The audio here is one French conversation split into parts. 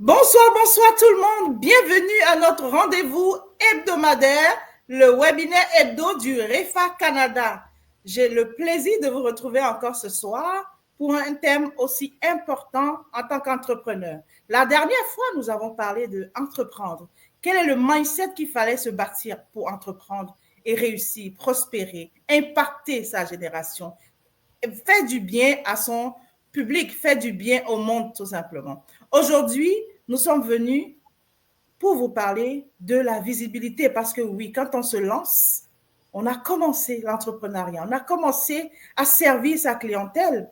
Bonsoir, bonsoir tout le monde. Bienvenue à notre rendez-vous hebdomadaire, le webinaire hebdo du REFA Canada. J'ai le plaisir de vous retrouver encore ce soir pour un thème aussi important en tant qu'entrepreneur. La dernière fois, nous avons parlé d'entreprendre. Quel est le mindset qu'il fallait se bâtir pour entreprendre et réussir, prospérer, impacter sa génération, faire du bien à son public, faire du bien au monde tout simplement. Aujourd'hui, nous sommes venus pour vous parler de la visibilité parce que oui, quand on se lance, on a commencé l'entrepreneuriat, on a commencé à servir sa clientèle.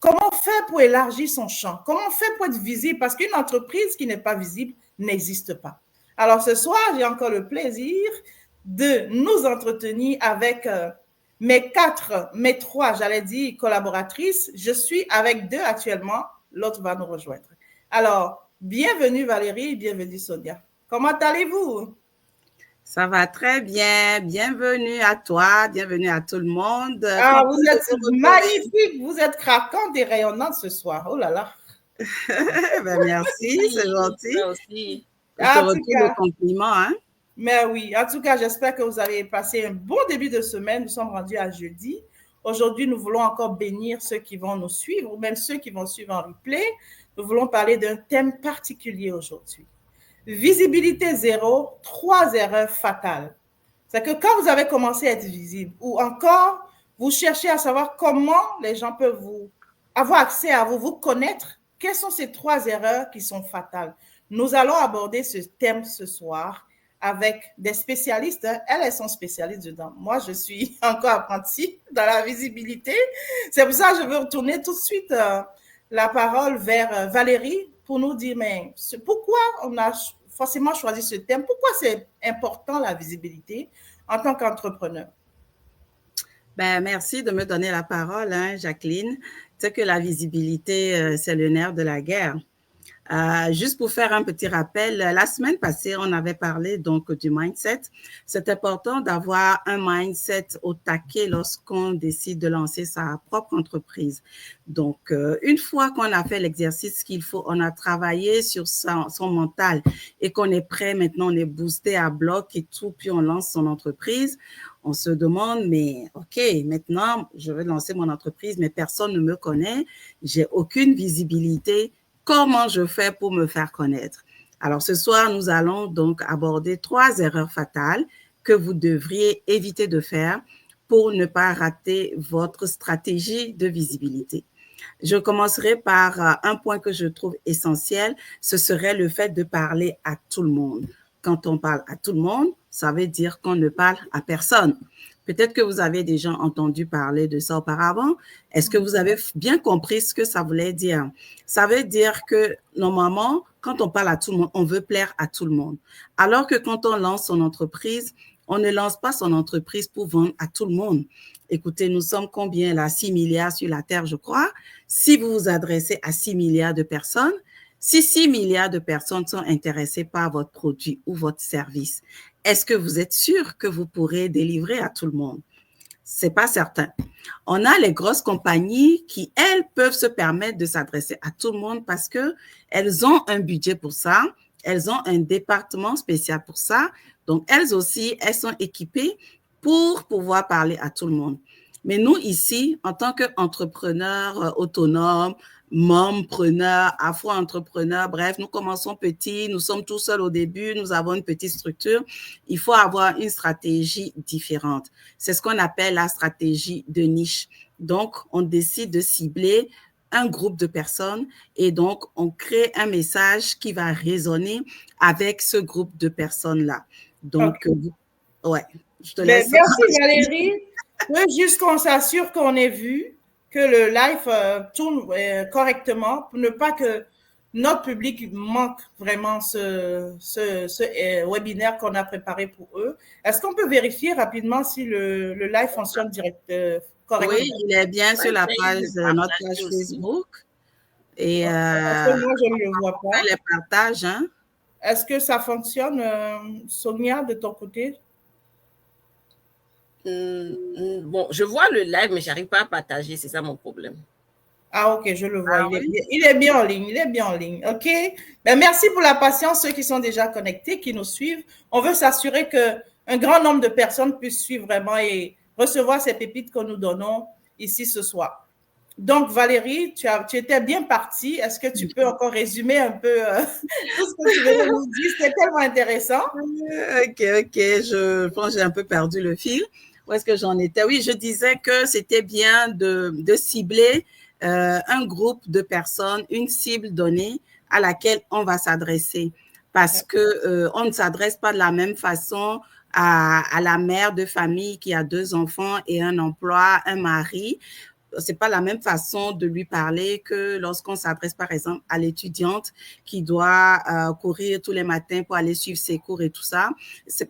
Comment faire pour élargir son champ? Comment faire pour être visible? Parce qu'une entreprise qui n'est pas visible n'existe pas. Alors ce soir, j'ai encore le plaisir de nous entretenir avec mes trois, j'allais dire, collaboratrices. Je suis avec deux actuellement, l'autre va nous rejoindre. Alors, bienvenue Valérie, bienvenue Sonia. Comment allez-vous? Ça va très bien. Bienvenue à toi, bienvenue à tout le monde. Ah, vous êtes magnifique, vous êtes craquante et rayonnante ce soir. Oh là là. Ben, merci, c'est gentil. Aussi. Je te retourne le compliment. Hein? Mais oui, en tout cas, j'espère que vous avez passé un bon début de semaine. Nous sommes rendus à jeudi. Aujourd'hui, nous voulons encore bénir ceux qui vont nous suivre, ou même ceux qui vont suivre en replay. Nous voulons parler d'un thème particulier aujourd'hui. Visibilité zéro, 3 erreurs fatales. C'est que quand vous avez commencé à être visible, ou encore vous cherchez à savoir comment les gens peuvent vous avoir accès à vous, vous connaître, quelles sont ces 3 erreurs qui sont fatales? Nous allons aborder ce thème ce soir avec des spécialistes. Elles sont spécialistes dedans. Moi, je suis encore apprentie dans la visibilité. C'est pour ça que je veux retourner tout de suite la parole vers Valérie pour nous dire, mais pourquoi on a forcément choisi ce thème? Pourquoi c'est important la visibilité en tant qu'entrepreneur? Ben, merci de me donner la parole, hein, Jacqueline. Tu sais que la visibilité, c'est le nerf de la guerre. Juste pour faire un petit rappel, la semaine passée, on avait parlé donc du mindset. C'est important d'avoir un mindset au taquet lorsqu'on décide de lancer sa propre entreprise. Donc, une fois qu'on a fait l'exercice qu'il faut, on a travaillé sur son mental et qu'on est prêt, maintenant on est boosté à bloc et tout, puis on lance son entreprise. On se demande, mais OK, maintenant, je vais lancer mon entreprise, mais personne ne me connaît, j'ai aucune visibilité. Comment je fais pour me faire connaître? Alors, ce soir, nous allons donc aborder 3 erreurs fatales que vous devriez éviter de faire pour ne pas rater votre stratégie de visibilité. Je commencerai par un point que je trouve essentiel, ce serait le fait de parler à tout le monde. Quand on parle à tout le monde, ça veut dire qu'on ne parle à personne. Peut-être que vous avez déjà entendu parler de ça auparavant. Est-ce que vous avez bien compris ce que ça voulait dire? Ça veut dire que normalement, quand on parle à tout le monde, on veut plaire à tout le monde. Alors que quand on lance son entreprise, on ne lance pas son entreprise pour vendre à tout le monde. Écoutez, nous sommes combien là? 6 milliards sur la Terre, je crois. Si vous vous adressez à 6 milliards de personnes, si 6 milliards de personnes sont intéressées par votre produit ou votre service, est-ce que vous êtes sûr que vous pourrez délivrer à tout le monde? C'est pas certain. On a les grosses compagnies qui, elles, peuvent se permettre de s'adresser à tout le monde parce que elles ont un budget pour ça, elles ont un département spécial pour ça. Donc, elles aussi, elles sont équipées pour pouvoir parler à tout le monde. Mais nous, ici, en tant qu'entrepreneurs autonomes, mompreneurs, afro-entrepreneurs, bref, nous commençons petits, nous sommes tout seuls au début, nous avons une petite structure. Il faut avoir une stratégie différente. C'est ce qu'on appelle la stratégie de niche. Donc, on décide de cibler un groupe de personnes et donc, on crée un message qui va résonner avec ce groupe de personnes-là. Donc, okay. Ouais, je te laisse. Merci Valérie. Juste qu'on s'assure qu'on ait vu que le live tourne correctement pour ne pas que notre public manque vraiment ce webinaire qu'on a préparé pour eux. Est-ce qu'on peut vérifier rapidement si le live fonctionne correctement? Oui, il est bien sur la page, notre page Facebook. Et parce que moi, je ne le vois pas. Les partages, hein? Est-ce que ça fonctionne, Sonia, de ton côté? Bon, je vois le live, mais je n'arrive pas à partager. C'est ça mon problème. Ah, ok, je le vois. Ah oui? Il est bien en ligne. Il est bien en ligne. Ok. Ben, merci pour la patience, ceux qui sont déjà connectés, qui nous suivent. On veut s'assurer qu'un grand nombre de personnes puissent suivre vraiment et recevoir ces pépites que nous donnons ici ce soir. Donc, Valérie, tu étais bien partie. Est-ce que tu peux encore résumer un peu tout ce que tu venais de nous dire? C'était tellement intéressant. Ok, ok, je pense que j'ai un peu perdu le fil. Où est-ce que j'en étais? Oui, je disais que c'était bien de cibler un groupe de personnes, une cible donnée à laquelle on va s'adresser. Parce que on ne s'adresse pas de la même façon à la mère de famille qui a 2 enfants et un emploi, un mari. C'est pas la même façon de lui parler que lorsqu'on s'adresse par exemple à l'étudiante qui doit courir tous les matins pour aller suivre ses cours et tout ça. C'est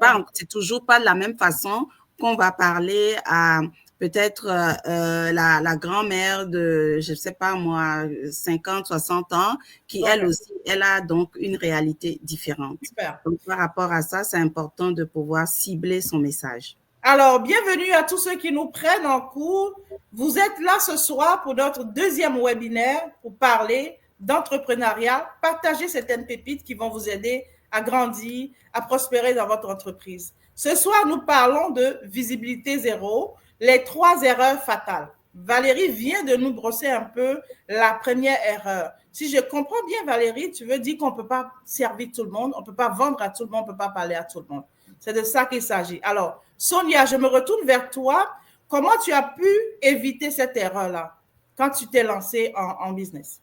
toujours pas de la même façon qu'on va parler à peut-être la grand-mère de, je sais pas moi, 50, 60 ans, qui elle aussi, elle a donc une réalité différente. Super. Donc, par rapport à ça, c'est important de pouvoir cibler son message. Alors, bienvenue à tous ceux qui nous prennent en cours. Vous êtes là ce soir pour notre deuxième webinaire pour parler d'entrepreneuriat, partager certaines pépites qui vont vous aider à grandir, à prospérer dans votre entreprise. Ce soir, nous parlons de visibilité zéro, les 3 erreurs fatales. Valérie vient de nous brosser un peu la première erreur. Si je comprends bien, Valérie, tu veux dire qu'on ne peut pas servir tout le monde, on ne peut pas vendre à tout le monde, on ne peut pas parler à tout le monde. C'est de ça qu'il s'agit. Alors, Sonia, je me retourne vers toi. Comment tu as pu éviter cette erreur-là quand tu t'es lancée en business?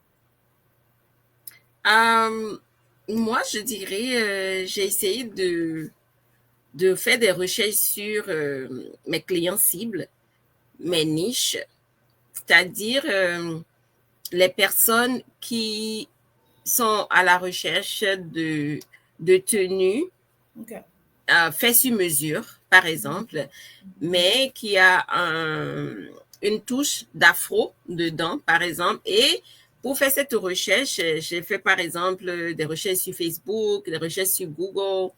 Moi, je dirais, j'ai essayé de faire des recherches sur mes clients cibles, mes niches, c'est-à-dire les personnes qui sont à la recherche de tenues fait sur mesure, par exemple, mais qui a une touche d'afro dedans, par exemple. Et pour faire cette recherche, j'ai fait, par exemple, des recherches sur Facebook, des recherches sur Google.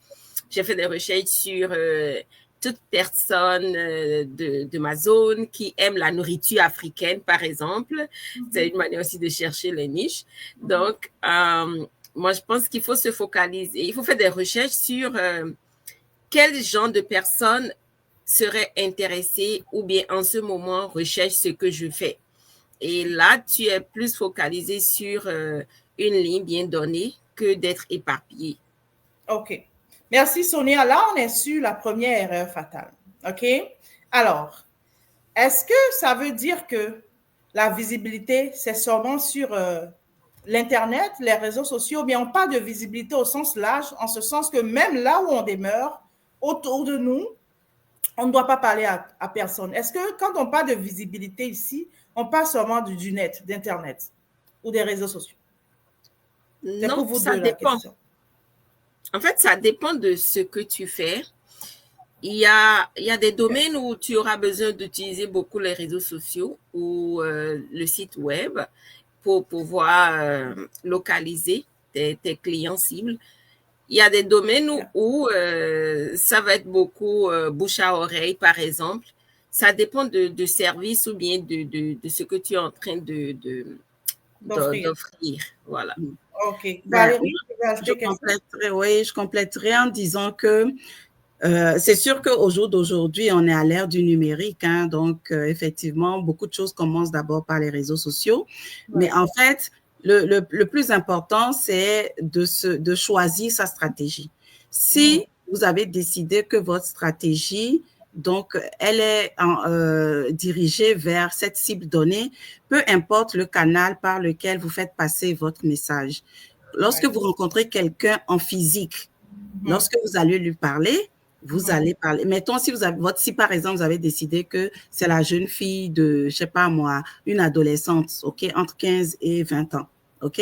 J'ai fait des recherches sur toute personne de ma zone qui aime la nourriture africaine, par exemple. C'est une manière aussi de chercher les niches. Donc, moi, je pense qu'il faut se focaliser. Il faut faire des recherches sur quel genre de personnes seraient intéressées ou bien en ce moment recherchent ce que je fais. Et là, tu es plus focalisé sur une ligne bien donnée que d'être éparpillé. OK. Merci, Sonia. Là, on est sur la première erreur fatale. OK? Alors, est-ce que ça veut dire que la visibilité, c'est seulement sur l'Internet, les réseaux sociaux, ou bien on parle de visibilité au sens large, en ce sens que même là où on demeure, autour de nous, on ne doit pas parler à personne. Est-ce que quand on parle de visibilité ici, on parle seulement du net, d'Internet ou des réseaux sociaux? C'est non, pour vous ça dépend. La question. En fait, ça dépend de ce que tu fais. Il y a des domaines où tu auras besoin d'utiliser beaucoup les réseaux sociaux ou le site web pour pouvoir localiser tes clients cibles. Il y a des domaines où ça va être beaucoup bouche à oreille, par exemple. Ça dépend de service ou bien de ce que tu es en train d'offrir. Voilà. OK. Valérie, je compléterai en disant que c'est sûr qu'au jour d'aujourd'hui, on est à l'ère du numérique. Hein, donc, effectivement, beaucoup de choses commencent d'abord par les réseaux sociaux. Ouais. Mais en fait, le plus important, c'est de choisir sa stratégie. Si vous avez décidé que votre stratégie, donc, elle est dirigée vers cette cible donnée, peu importe le canal par lequel vous faites passer votre message. Lorsque vous rencontrez quelqu'un en physique, lorsque vous allez lui parler, vous allez parler. Mettons, si par exemple, vous avez décidé que c'est la jeune fille de, je sais pas moi, une adolescente, OK, entre 15 et 20 ans, OK?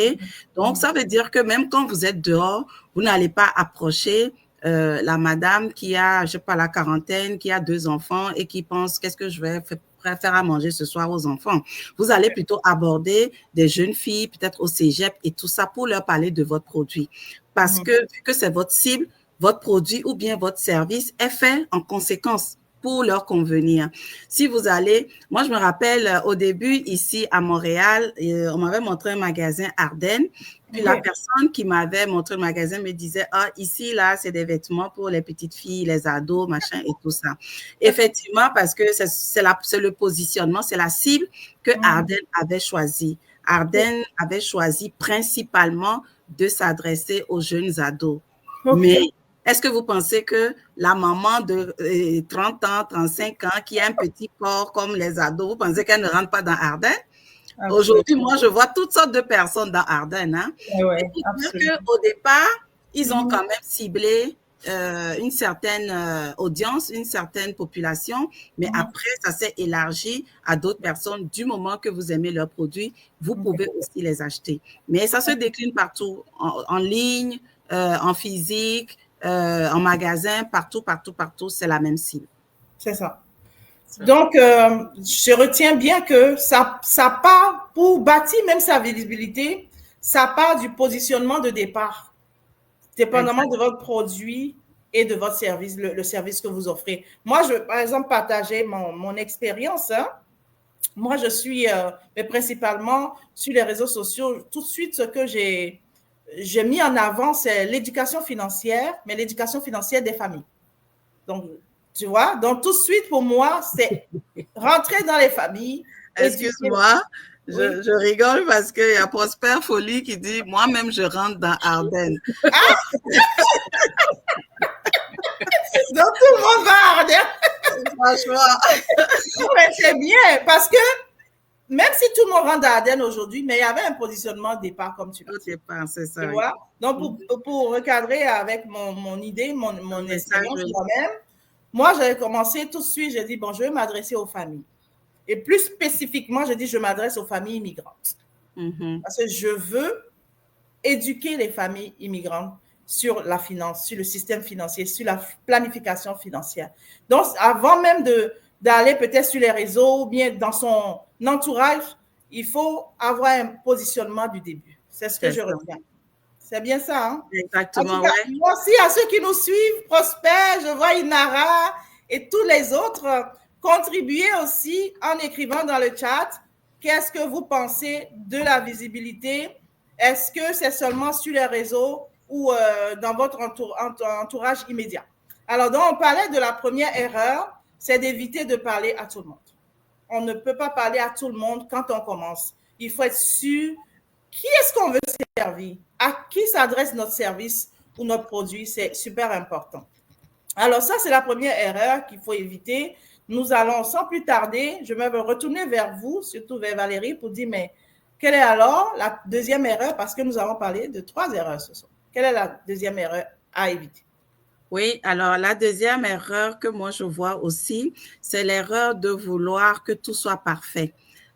Donc, ça veut dire que même quand vous êtes dehors, vous n'allez pas approcher la madame qui a, je sais pas, la quarantaine, qui a 2 enfants et qui pense qu'est-ce que je vais faire à manger ce soir aux enfants. Vous allez plutôt aborder des jeunes filles, peut-être au cégep et tout ça pour leur parler de votre produit. Parce que vu que c'est votre cible, votre produit ou bien votre service est fait en conséquence. pour leur convenir. Si vous allez, moi je me rappelle au début ici à Montréal, on m'avait montré un magasin Ardennes. Puis la personne qui m'avait montré le magasin me disait, ah, ici, là, c'est des vêtements pour les petites filles, les ados, machin et tout ça. Effectivement, parce que c'est le positionnement, c'est la cible que Ardennes avait choisi. Ardennes avait choisi principalement de s'adresser aux jeunes ados. Mais est-ce que vous pensez que la maman de 30 ans, 35 ans, qui a un petit corps comme les ados, vous pensez qu'elle ne rentre pas dans Ardennes? Aujourd'hui, moi, je vois toutes sortes de personnes dans Ardennes. Hein. Au départ, ils ont quand même ciblé une certaine audience, une certaine population, mais après, ça s'est élargi à d'autres personnes. Du moment que vous aimez leurs produits, vous pouvez aussi les acheter. Mais ça se décline partout, en ligne, en physique, en magasin, partout, c'est la même cible. C'est ça. Donc, je retiens bien que ça part, pour bâtir même sa visibilité, ça part du positionnement de départ, dépendamment de votre produit et de votre service, le service que vous offrez. Moi, je veux, par exemple, partager mon expérience. Hein. Moi, je suis mais principalement sur les réseaux sociaux. Tout de suite, ce que j'ai mis en avant, c'est l'éducation financière, mais l'éducation financière des familles. Donc, tu vois, donc tout de suite, pour moi, c'est rentrer dans les familles. Excuse-moi, je rigole parce qu'il y a Prosper Folie qui dit « Moi-même, je rentre dans Ardennes. » Donc, tout le monde va à Ardennes. Franchement. Ouais, c'est bien, parce que même si tout le monde rentre à Ardennes aujourd'hui, mais il y avait un positionnement de départ, comme tu l'as dit. Au départ, c'est ça. Tu vois? Donc, pour recadrer avec mon idée, mon expérience moi-même, moi, j'avais commencé tout de suite, j'ai dit, bon, je vais m'adresser aux familles. Et plus spécifiquement, j'ai dit, je m'adresse aux familles immigrantes. Parce que je veux éduquer les familles immigrantes sur la finance, sur le système financier, sur la planification financière. Donc, avant même d'aller peut-être sur les réseaux ou bien dans son entourage, il faut avoir un positionnement du début. C'est ce que je retiens. C'est bien ça, hein? Exactement, ouais. Merci à ceux qui nous suivent, Prosper, je vois Inara et tous les autres. Contribuez aussi en écrivant dans le chat qu'est-ce que vous pensez de la visibilité. Est-ce que c'est seulement sur les réseaux ou dans votre entourage immédiat? Alors, donc, on parlait de la première erreur, c'est d'éviter de parler à tout le monde. On ne peut pas parler à tout le monde quand on commence. Il faut être sûr qui est-ce qu'on veut servir, à qui s'adresse notre service ou notre produit, c'est super important. Alors ça, c'est la première erreur qu'il faut éviter. Nous allons sans plus tarder, je vais me retourner vers vous, surtout vers Valérie, pour dire, mais quelle est alors la deuxième erreur, parce que nous avons parlé de 3 erreurs ce soir. Quelle est la deuxième erreur à éviter? Oui, alors la deuxième erreur que moi je vois aussi, c'est l'erreur de vouloir que tout soit parfait.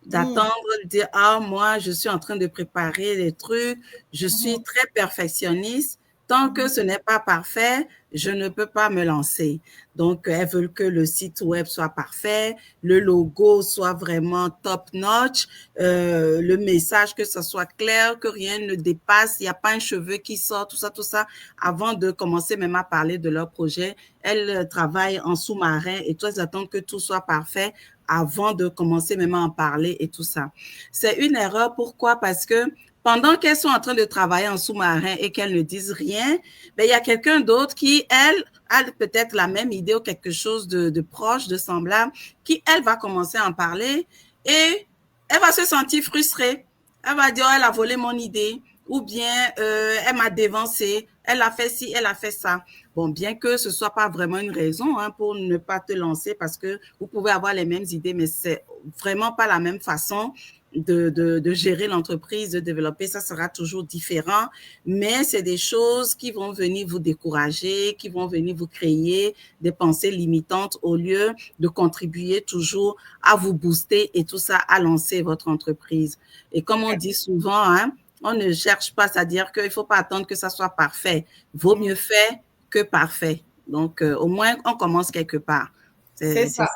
D'attendre, de dire, ah, moi, je suis en train de préparer des trucs, je suis très perfectionniste. Tant que ce n'est pas parfait, je ne peux pas me lancer. Donc, elles veulent que le site web soit parfait, le logo soit vraiment top-notch, le message, que ce soit clair, que rien ne dépasse, il n'y a pas un cheveu qui sort, tout ça. Avant de commencer même à parler de leur projet, elles travaillent en sous-marin et toi, elles attendent que tout soit parfait avant de commencer même à en parler et tout ça. C'est une erreur. Pourquoi? Parce que pendant qu'elles sont en train de travailler en sous-marin et qu'elles ne disent rien, ben, il y a quelqu'un d'autre qui, elle, a peut-être la même idée ou quelque chose de proche, de semblable, qui, elle, va commencer à en parler et elle va se sentir frustrée. Elle va dire, oh, elle a volé mon idée ou bien elle m'a dévancé, elle a fait ci, elle a fait ça. Bon, bien que ce soit pas vraiment une raison hein, pour ne pas te lancer parce que vous pouvez avoir les mêmes idées, mais c'est vraiment pas la même façon de gérer l'entreprise, de développer, ça sera toujours différent, mais c'est des choses qui vont venir vous décourager, qui vont venir vous créer des pensées limitantes au lieu de contribuer toujours à vous booster et tout ça, à lancer votre entreprise. Et comme on dit souvent, hein, on ne cherche pas, c'est-à-dire qu'il ne faut pas attendre que ça soit parfait. Vaut mieux fait que parfait. Donc, au moins, on commence quelque part. C'est ça.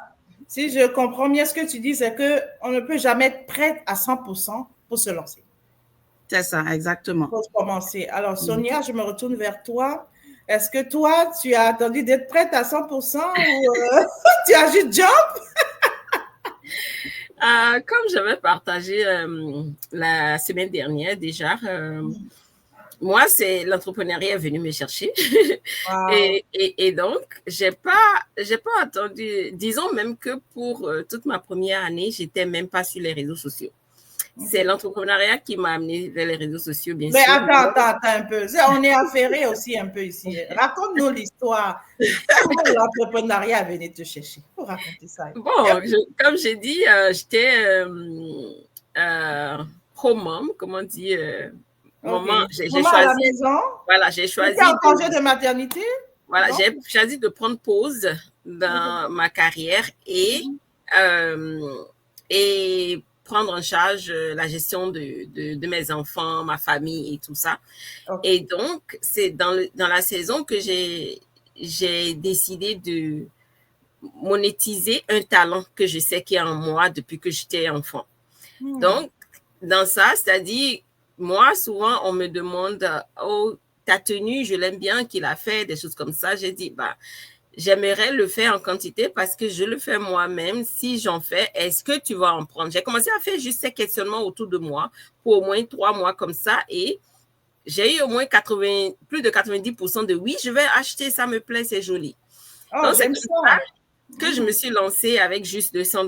Si je comprends bien ce que tu dis, c'est qu'on ne peut jamais être prêt à 100% pour se lancer. C'est ça, exactement. Pour commencer. Alors, Sonia, je me retourne vers toi. Est-ce que toi, tu as attendu d'être prête à 100% ou tu as juste jump? Comme j'avais partagé la semaine dernière déjà, moi, c'est l'entrepreneuriat est venu me chercher. Wow. Et donc, j'ai pas attendu. Disons même que pour toute ma première année, j'étais même pas sur les réseaux sociaux. C'est l'entrepreneuriat qui m'a amené vers les réseaux sociaux, bien Mais sûr. attends un peu. On est affairé aussi un peu ici. Raconte-nous l'histoire. Comment l'entrepreneuriat est venu te chercher? Il faut raconter ça. Bon, comme j'ai dit, j'étais pro-mom, comment on dit, maman, j'ai choisi. À la maison? Voilà, j'ai choisi. Tu es en congé de maternité? Voilà, j'ai choisi de prendre pause dans ma carrière et prendre en charge la gestion de mes enfants, ma famille et tout ça. Okay. Et donc, c'est dans la saison que j'ai décidé de monétiser un talent que je sais qu'il y a en moi depuis que j'étais enfant. Donc, dans ça, c'est-à-dire, moi, souvent, on me demande, oh, ta tenue, je l'aime bien qu'il a fait, des choses comme ça. J'ai dit, bah, j'aimerais le faire en quantité parce que je le fais moi-même. Si j'en fais, est-ce que tu vas en prendre? J'ai commencé à faire juste ces questionnements autour de moi pour au moins 3 mois comme ça et j'ai eu au moins plus de 90% de oui, je vais acheter, ça me plaît, c'est joli. Oh, donc, c'est comme ça que je me suis lancée avec juste $200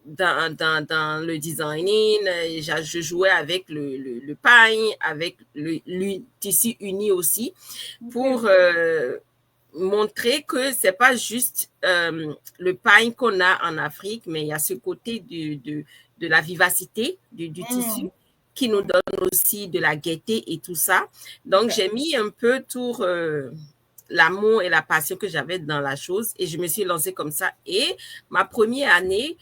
dans le designing. Je jouais avec le pagne, avec le tissu uni aussi pour montrer que c'est pas juste le pagne qu'on a en Afrique, mais il y a ce côté de la vivacité du tissu qui nous donne aussi de la gaieté et tout ça. Donc, j'ai mis un peu tout l'amour et la passion que j'avais dans la chose et je me suis lancée comme ça. Et ma première année,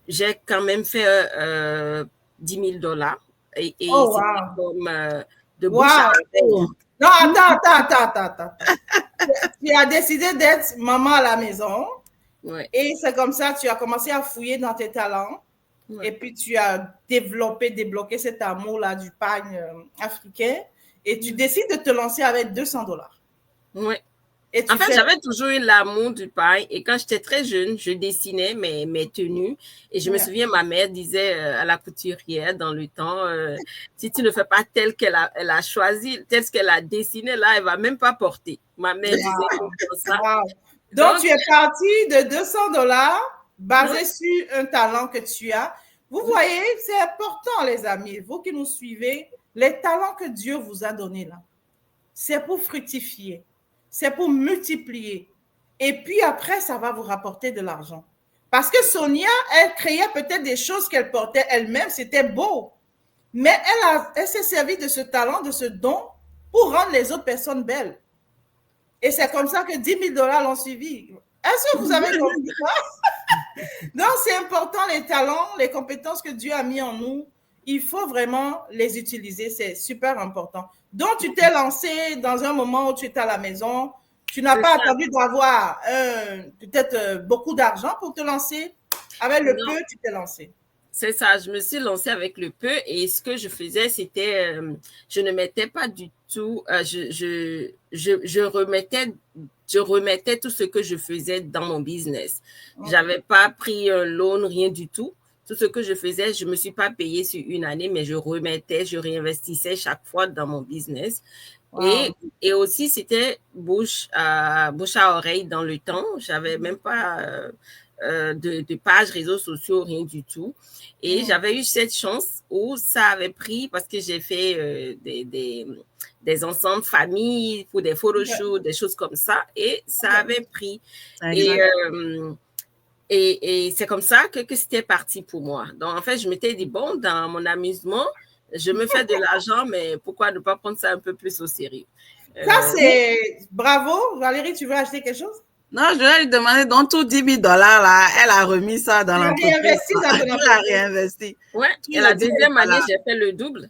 j'ai quand même fait $10 000 et wow. c'était comme de bouche à oreille. Non, attends. Tu as décidé d'être maman à la maison et c'est comme ça tu as commencé à fouiller dans tes talents et puis tu as débloqué cet amour-là du pagne africain et tu décides de te lancer avec $200. Oui. En fait, j'avais toujours eu l'amour du pagne et quand j'étais très jeune, je dessinais mes tenues et je me souviens, ma mère disait à la couturière dans le temps, si tu ne fais pas tel qu'elle a choisi, tel qu'elle a dessiné, là, elle va même pas porter. Ma mère disait comme ça. Donc, tu es parti de $200 basé sur un talent que tu as. Vous voyez, c'est important, les amis, vous qui nous suivez, les talents que Dieu vous a donnés là, c'est pour fructifier. C'est pour multiplier. Et puis après, ça va vous rapporter de l'argent. Parce que Sonia, elle créait peut-être des choses qu'elle portait elle-même, c'était beau. Mais elle s'est servie de ce talent, de ce don, pour rendre les autres personnes belles. Et c'est comme ça que $10 000 l'ont suivi. Est-ce que vous avez compris ça? Donc, c'est important, les talents, les compétences que Dieu a mis en nous. Il faut vraiment les utiliser, c'est super important. Donc, tu t'es lancé dans un moment où tu étais à la maison. Tu n'as pas attendu d'avoir peut-être beaucoup d'argent pour te lancer. Avec le peu, tu t'es lancé. C'est ça, je me suis lancée avec le peu et ce que je faisais, c'était, je ne mettais pas du tout, je remettais tout ce que je faisais dans mon business. J'avais pas pris un loan, rien du tout. Tout ce que je faisais, je me suis pas payée sur une année, mais je remettais, je réinvestissais chaque fois dans mon business. Wow. Et aussi, c'était bouche à oreille dans le temps. J'avais même pas de pages réseaux sociaux, rien du tout. Et j'avais eu cette chance où ça avait pris, parce que j'ai fait des ensembles famille pour des photoshoots, des choses comme ça, et ça avait pris. Et c'est comme ça que c'était parti pour moi. Donc, en fait, je m'étais dit, bon, dans mon amusement, je me fais de l'argent, mais pourquoi ne pas prendre ça un peu plus au sérieux? Ça, c'est bravo. Valérie, tu veux acheter quelque chose? Non, je vais lui demander, dans tout $10 000, là, elle a remis ça dans l'entreprise. Elle a réinvesti. Oui, et la deuxième année, j'ai fait le double.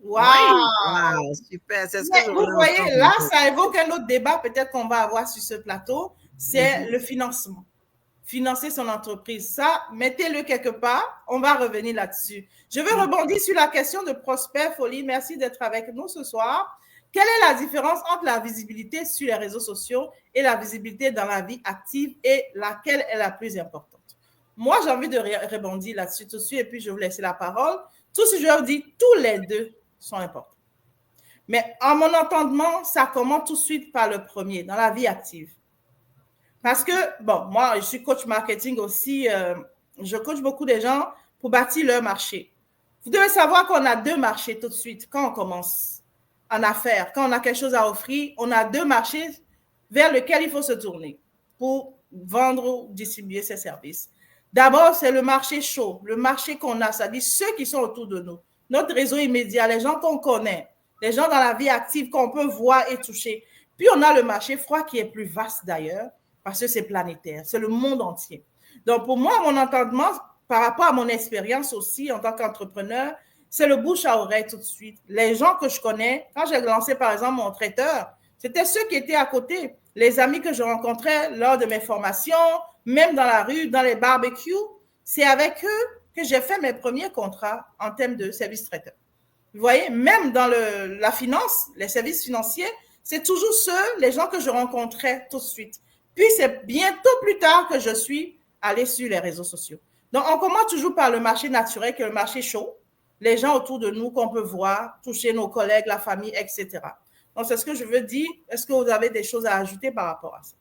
Wow. Wow, super. C'est ce que vous voyez, là, ça évoque un autre débat peut-être qu'on va avoir sur ce plateau, c'est le financement. Financer son entreprise. Ça, mettez-le quelque part. On va revenir là-dessus. Je veux rebondir sur la question de Prosper Folie. Merci d'être avec nous ce soir. Quelle est la différence entre la visibilité sur les réseaux sociaux et la visibilité dans la vie active et laquelle est la plus importante? Moi, j'ai envie de rebondir là-dessus tout de suite et puis je vais vous laisser la parole. Tout ce que je leur dis, tous les deux sont importants. Mais à mon entendement, ça commence tout de suite par le premier, dans la vie active. Parce que, bon, moi, je suis coach marketing aussi. Je coach beaucoup de gens pour bâtir leur marché. Vous devez savoir qu'on a deux marchés tout de suite quand on commence en affaires. Quand on a quelque chose à offrir, on a deux marchés vers lesquels il faut se tourner pour vendre ou distribuer ses services. D'abord, c'est le marché chaud, le marché qu'on a, c'est-à-dire ceux qui sont autour de nous, notre réseau immédiat, les gens qu'on connaît, les gens dans la vie active qu'on peut voir et toucher. Puis, on a le marché froid qui est plus vaste d'ailleurs, parce que c'est planétaire, c'est le monde entier. Donc, pour moi, mon entendement, par rapport à mon expérience aussi en tant qu'entrepreneur, c'est le bouche à oreille tout de suite. Les gens que je connais, quand j'ai lancé par exemple mon traiteur, c'était ceux qui étaient à côté, les amis que je rencontrais lors de mes formations, même dans la rue, dans les barbecues. C'est avec eux que j'ai fait mes premiers contrats en termes de services traiteurs. Vous voyez, même dans la finance, les services financiers, c'est toujours ceux, les gens que je rencontrais tout de suite. Puis, c'est bientôt plus tard que je suis allée sur les réseaux sociaux. Donc, on commence toujours par le marché naturel, qui est le marché chaud, les gens autour de nous qu'on peut voir, toucher nos collègues, la famille, etc. Donc, c'est ce que je veux dire. Est-ce que vous avez des choses à ajouter par rapport à ça?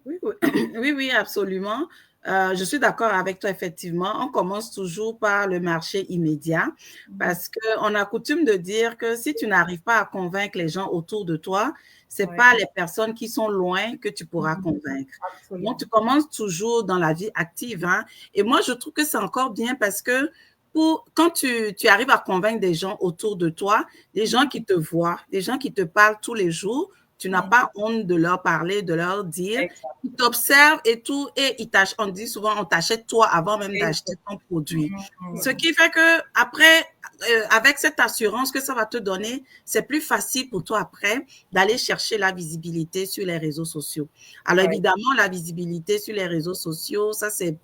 Oui, absolument. Je suis d'accord avec toi, effectivement. On commence toujours par le marché immédiat parce qu'on a coutume de dire que si tu n'arrives pas à convaincre les gens autour de toi, ce n'est pas les personnes qui sont loin que tu pourras convaincre. Absolument. Donc, tu commences toujours dans la vie active. Hein? Et moi, je trouve que c'est encore bien parce que quand tu arrives à convaincre des gens autour de toi, des gens qui te voient, des gens qui te parlent tous les jours, tu n'as pas honte de leur parler, de leur dire. Ils t'observent et tout, et on dit souvent, on t'achète toi avant même d'acheter ton produit. Ce qui fait que après, avec cette assurance que ça va te donner, c'est plus facile pour toi après d'aller chercher la visibilité sur les réseaux sociaux. Alors évidemment, la visibilité sur les réseaux sociaux, ça c'est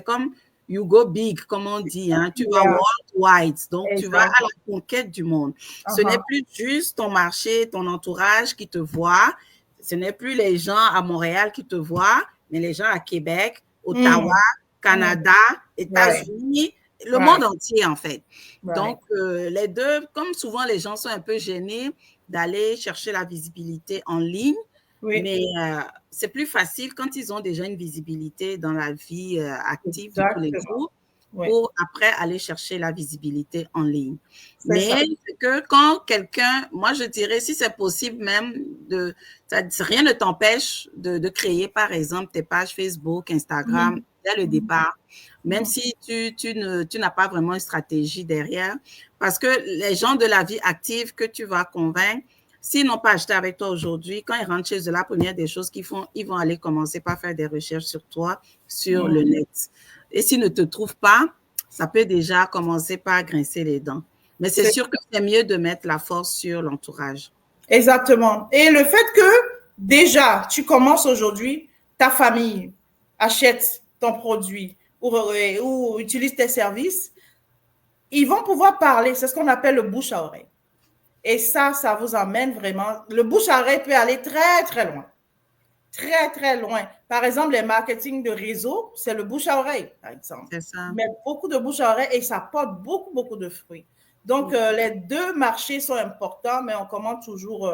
comme you go big, comme on dit, hein. Tu vas worldwide, donc tu vas à la conquête du monde. Ce n'est plus juste ton marché, ton entourage qui te voit, ce n'est plus les gens à Montréal qui te voient, mais les gens à Québec, Ottawa, Canada, États-Unis, le monde entier en fait. Donc, les deux, comme souvent les gens sont un peu gênés d'aller chercher la visibilité en ligne, mais c'est plus facile quand ils ont déjà une visibilité dans la vie active de tous les jours pour après aller chercher la visibilité en ligne. Mais c'est que quand quelqu'un, moi je dirais, si c'est possible même, rien ne t'empêche de créer par exemple tes pages Facebook, Instagram dès le départ, même si tu n'as pas vraiment une stratégie derrière, parce que les gens de la vie active que tu vas convaincre, s'ils n'ont pas acheté avec toi aujourd'hui, quand ils rentrent chez eux, la première des choses qu'ils font, ils vont aller commencer par faire des recherches sur toi, sur le net. Et s'ils ne te trouvent pas, ça peut déjà commencer par grincer les dents. Mais c'est sûr que c'est mieux de mettre la force sur l'entourage. Exactement. Et le fait que déjà, tu commences aujourd'hui, ta famille achète ton produit ou utilise tes services, ils vont pouvoir parler. C'est ce qu'on appelle le bouche à oreille. Et ça vous amène vraiment… Le bouche à oreille peut aller très, très loin. Très, très loin. Par exemple, les marketing de réseau, c'est le bouche à oreille, par exemple. C'est ça. Mais beaucoup de bouche à oreille et ça porte beaucoup, beaucoup de fruits. Donc, les deux marchés sont importants, mais on commence toujours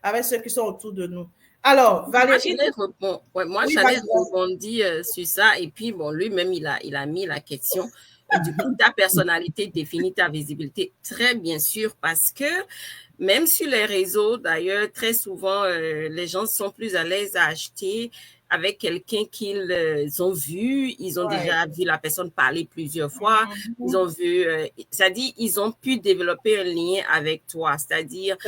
avec ceux qui sont autour de nous. Alors, Valérie… J'allais rebondir sur ça. Et puis, bon, lui-même, il a mis la question. Et du coup, ta personnalité définit ta visibilité. Très bien sûr, parce que même sur les réseaux, d'ailleurs, très souvent, les gens sont plus à l'aise à acheter avec quelqu'un qu'ils ont vu. Ils ont déjà vu la personne parler plusieurs fois. Ils ont vu, c'est-à-dire, ils ont pu développer un lien avec toi. C'est-à-dire,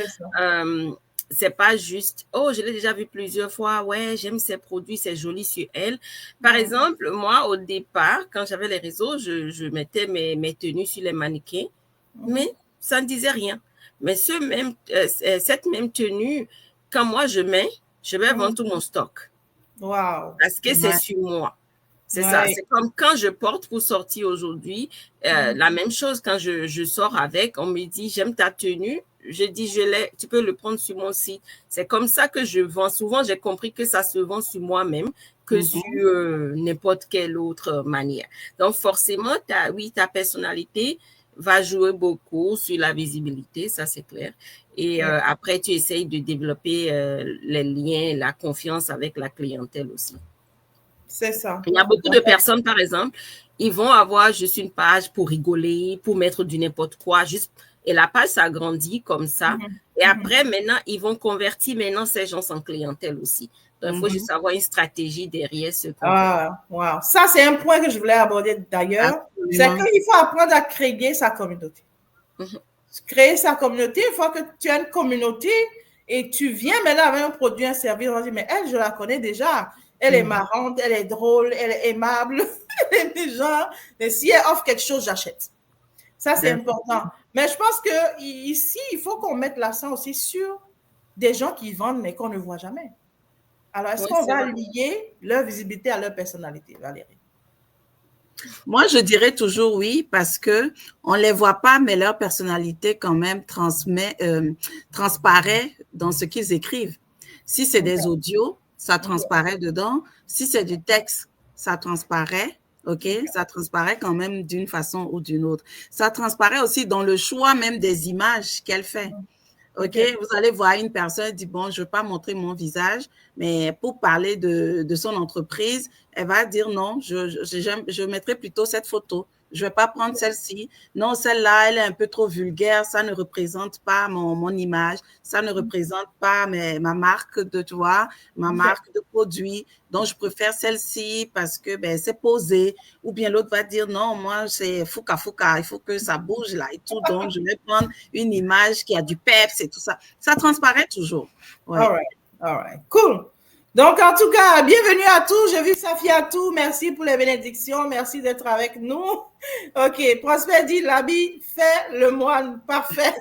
c'est pas juste, oh, je l'ai déjà vu plusieurs fois, ouais, j'aime ses produits, c'est joli sur elle. Par exemple, moi, au départ, quand j'avais les réseaux, je mettais mes tenues sur les mannequins, mais ça ne disait rien. Mais cette même tenue, quand moi je vais vendre tout mon stock. Wow. Parce que c'est sur moi. C'est ça. C'est comme quand je porte pour sortir aujourd'hui, la même chose quand je sors avec, on me dit, j'aime ta tenue. je dis, tu peux le prendre sur mon site. C'est comme ça que je vends. Souvent, j'ai compris que ça se vend sur moi-même que sur n'importe quelle autre manière. Donc, forcément, ta personnalité va jouer beaucoup sur la visibilité, ça c'est clair. Et après, tu essayes de développer les liens, la confiance avec la clientèle aussi. C'est ça. Il y a beaucoup de personnes, par exemple, ils vont avoir juste une page pour rigoler, pour mettre du n'importe quoi, juste, et la page s'agrandit comme ça. Et après, maintenant, ils vont convertir maintenant ces gens en clientèle aussi. Donc, il faut juste avoir une stratégie derrière ce qu'on fait. Wow. Ça, c'est un point que je voulais aborder d'ailleurs. C'est qu'il faut apprendre à créer sa communauté. Créer sa communauté, une fois que tu as une communauté et tu viens maintenant avec un produit, un service, on dit, mais elle, je la connais déjà. Elle est marrante, elle est drôle, elle est aimable. Elle est déjà, mais si elle offre quelque chose, j'achète. Ça, c'est important. Mais je pense qu'ici, il faut qu'on mette l'accent aussi sur des gens qui vendent, mais qu'on ne voit jamais. Alors, est-ce qu'on va lier leur visibilité à leur personnalité, Valérie? Moi, je dirais toujours oui, parce que on les voit pas, mais leur personnalité quand même transparaît dans ce qu'ils écrivent. Si c'est des audios, ça transparaît dedans. Si c'est du texte, ça transparaît. OK? Ça transparaît quand même d'une façon ou d'une autre. Ça transparaît aussi dans le choix même des images qu'elle fait. OK? Vous allez voir une personne dit, bon, je ne veux pas montrer mon visage, mais pour parler de son entreprise, elle va dire non, je mettrai plutôt cette photo. Je ne vais pas prendre celle-ci. Non, celle-là, elle est un peu trop vulgaire. Ça ne représente pas mon image. Ça ne représente pas ma marque ma marque de produit. Donc, je préfère celle-ci parce que c'est posé. Ou bien l'autre va dire non, moi, c'est fouca. Il faut que ça bouge là et tout. Donc, je vais prendre une image qui a du peps et tout ça. Ça transparaît toujours. Ouais. All right. Cool. Donc, en tout cas, bienvenue à tous. J'ai vu Safia tout. Merci pour les bénédictions. Merci d'être avec nous. OK. Prosper dit, l'habit fait le moine. Parfait.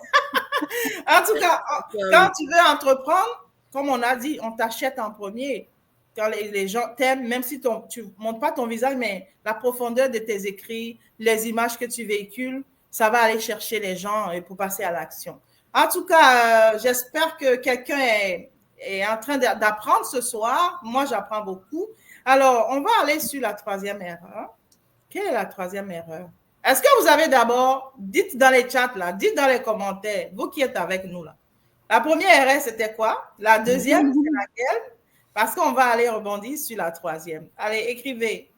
En tout cas, quand tu veux entreprendre, comme on a dit, on t'achète en premier. Quand les gens t'aiment, même si tu ne montres pas ton visage, mais la profondeur de tes écrits, les images que tu véhicules, ça va aller chercher les gens pour passer à l'action. En tout cas, j'espère que quelqu'un est en train d'apprendre ce soir. Moi, j'apprends beaucoup. Alors, on va aller sur la troisième erreur. Quelle est la troisième erreur? Est-ce que vous avez d'abord, dites dans les chats, là, dites dans les commentaires, vous qui êtes avec nous, là. La première erreur, c'était quoi? La deuxième, c'est laquelle? Parce qu'on va aller rebondir sur la troisième. Allez, écrivez.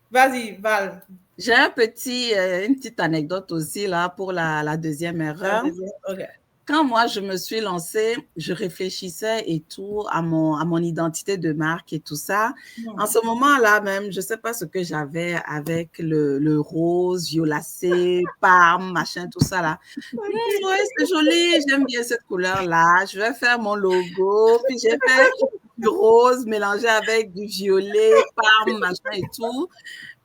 Vas-y, Val. J'ai une petite anecdote aussi là pour la deuxième erreur. Okay. Quand moi, je me suis lancée, je réfléchissais et tout à mon identité de marque et tout ça. En ce moment-là même, je ne sais pas ce que j'avais avec le rose, violacé, parme, machin, tout ça là. Ouais, c'est joli, j'aime bien cette couleur-là. Je vais faire mon logo. Puis j'ai fait du rose mélangé avec du violet, parme, machin et tout.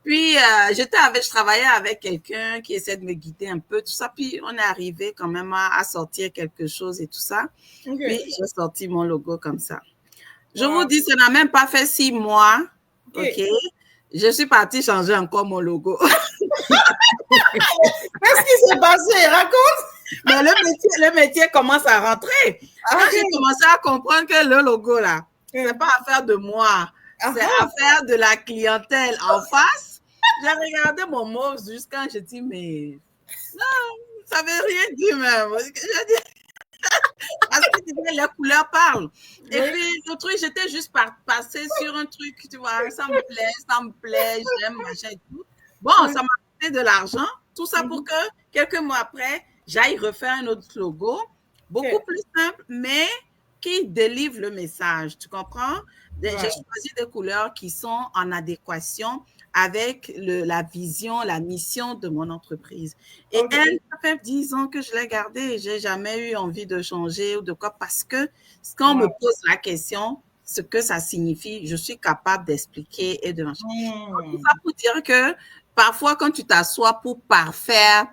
Puis, je travaillais avec quelqu'un qui essaie de me guider un peu, tout ça. Puis, on est arrivé quand même à sortir quelque chose et tout ça. Okay. Puis, j'ai sorti mon logo comme ça. Je vous dis, ça n'a même pas fait 6 mois. OK. Je suis partie changer encore mon logo. Qu'est-ce qui s'est passé? Raconte. Mais le métier commence à rentrer. Quand j'ai commencé à comprendre que le logo, là, c'est pas affaire de moi. C'est affaire de la clientèle en face. J'ai regardé mon mot jusqu'à je dis, mais non, ça ne veut rien dire même. Parce que les couleurs parlent. Et puis, le truc, j'étais juste passée sur un truc, tu vois, ça me plaît, j'aime, machin et tout. Bon, ça m'a coûté de l'argent. Tout ça pour que, quelques mois après, j'aille refaire un autre logo, beaucoup plus simple, mais qui délivre le message. Tu comprends? J'ai choisi des couleurs qui sont en adéquation avec la vision, la mission de mon entreprise. Et elle, ça fait 10 ans que je l'ai gardée. Je n'ai jamais eu envie de changer ou de quoi, parce que quand on me pose la question, ce que ça signifie, je suis capable d'expliquer et de marcher. Donc, ça pour dire que parfois, quand tu t'assois pour parfaire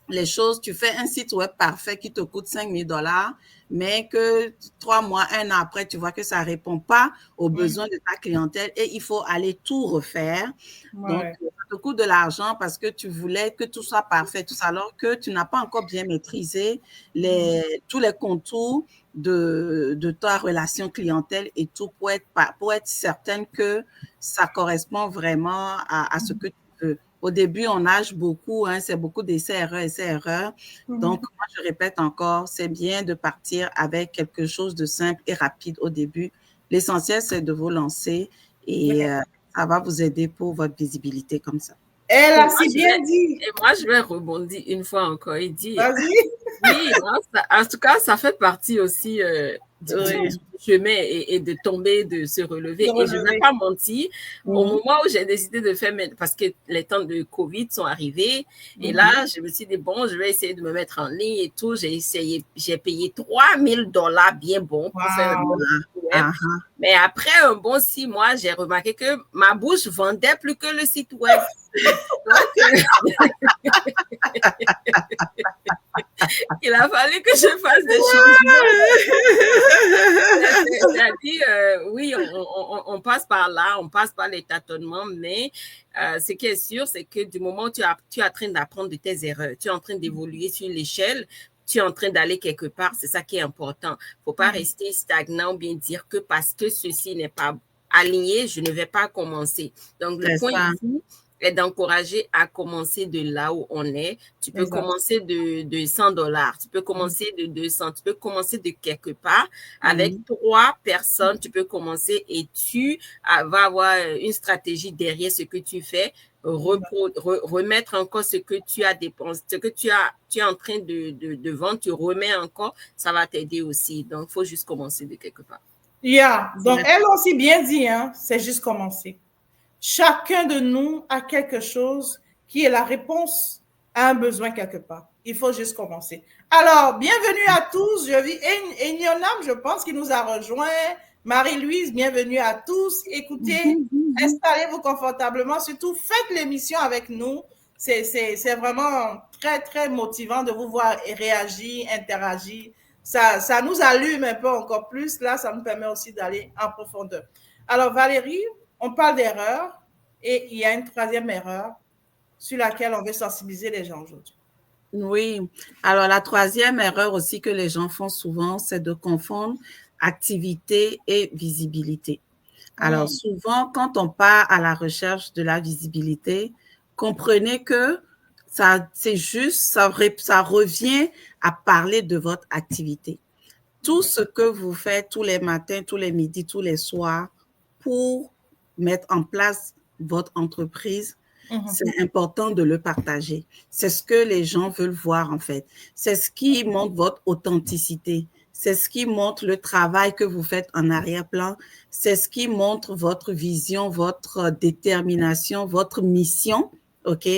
les choses, tu fais un site web parfait qui te coûte $5,000, mais que 3 mois, 1 an après, tu vois que ça ne répond pas aux besoins de ta clientèle et il faut aller tout refaire. Donc, ça te coûte de l'argent parce que tu voulais que tout soit parfait, tout ça, alors que tu n'as pas encore bien maîtrisé tous les contours de ta relation clientèle et tout pour être certaine que ça correspond vraiment à ce que tu veux. Au début, on nage beaucoup, hein, c'est beaucoup d'essais-erreurs, essais-erreurs. Donc, moi, je répète encore, c'est bien de partir avec quelque chose de simple et rapide au début. L'essentiel, c'est de vous lancer et ça va vous aider pour votre visibilité comme ça. Elle a si bien dit. Et moi, je vais rebondir une fois encore et dire. Vas-y. Oui, en tout cas, ça fait partie aussi du chemin et de tomber, de se relever. Et je ne vais pas mentir, au moment où j'ai décidé de faire, parce que les temps de Covid sont arrivés, et là, je me suis dit, bon, je vais essayer de me mettre en ligne et tout. J'ai payé $3,000 bien bon pour faire un web. Mais après un bon 6 mois, j'ai remarqué que ma bouche vendait plus que le site web. Il a fallu que je fasse des changements. C'est-à-dire, oui, on passe par là, on passe par les tâtonnements, mais ce qui est sûr, c'est que du moment où tu es en train d'apprendre de tes erreurs, tu es en train d'évoluer sur l'échelle, tu es en train d'aller quelque part, c'est ça qui est important. Il ne faut pas rester stagnant ou bien dire que parce que ceci n'est pas aligné, je ne vais pas commencer. Donc, le point ici est d'encourager à commencer de là où on est. Tu peux commencer de $100, tu peux commencer de 200, tu peux commencer de quelque part. Avec 3 personnes, tu peux commencer et tu vas avoir une stratégie derrière ce que tu fais. Remettre encore ce que tu as dépensé, ce que tu es en train de vendre, tu remets encore, ça va t'aider aussi. Donc, il faut juste commencer de quelque part. Donc, elle a aussi bien dit, hein, c'est juste commencer. Chacun de nous a quelque chose qui est la réponse à un besoin quelque part. Il faut juste commencer. Alors, bienvenue à tous. Je vis Enyonam, je pense, qui nous a rejoint. Marie-Louise, bienvenue à tous. Écoutez, installez-vous confortablement. Surtout, faites l'émission avec nous. C'est vraiment très, très motivant de vous voir réagir, interagir. Ça nous allume un peu encore plus. Là, ça nous permet aussi d'aller en profondeur. Alors, Valérie, on parle d'erreur et il y a une troisième erreur sur laquelle on veut sensibiliser les gens aujourd'hui. Oui. Alors, la troisième erreur aussi que les gens font souvent, c'est de confondre activité et visibilité. Alors, souvent, quand on part à la recherche de la visibilité, comprenez que c'est juste, ça revient à parler de votre activité. Tout ce que vous faites tous les matins, tous les midis, tous les soirs pour mettre en place votre entreprise, c'est important de le partager. C'est ce que les gens veulent voir, en fait. C'est ce qui montre votre authenticité. C'est ce qui montre le travail que vous faites en arrière-plan. C'est ce qui montre votre vision, votre détermination, votre mission. OK?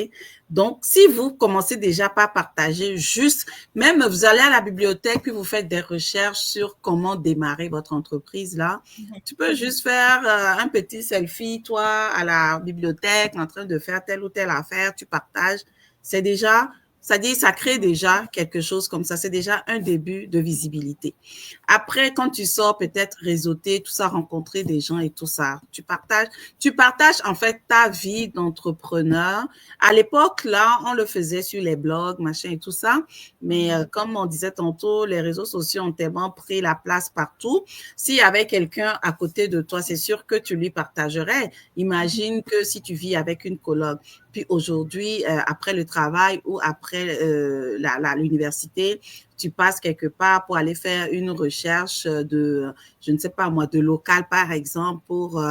Donc, si vous commencez déjà par partager juste, même vous allez à la bibliothèque puis vous faites des recherches sur comment démarrer votre entreprise là, tu peux juste faire un petit selfie, toi, à la bibliothèque, en train de faire telle ou telle affaire, tu partages. C'est déjà, c'est-à-dire, ça crée déjà quelque chose comme ça. C'est déjà un début de visibilité. Après, quand tu sors, peut-être réseauter, tout ça, rencontrer des gens et tout ça, tu partages en fait ta vie d'entrepreneur. À l'époque, là, on le faisait sur les blogs, machin et tout ça. Mais comme on disait tantôt, les réseaux sociaux ont tellement pris la place partout. S'il y avait quelqu'un à côté de toi, c'est sûr que tu lui partagerais. Imagine que si tu vis avec une coloc, puis aujourd'hui, après le travail ou après l'université, tu passes quelque part pour aller faire une recherche de, je ne sais pas moi, de local par exemple pour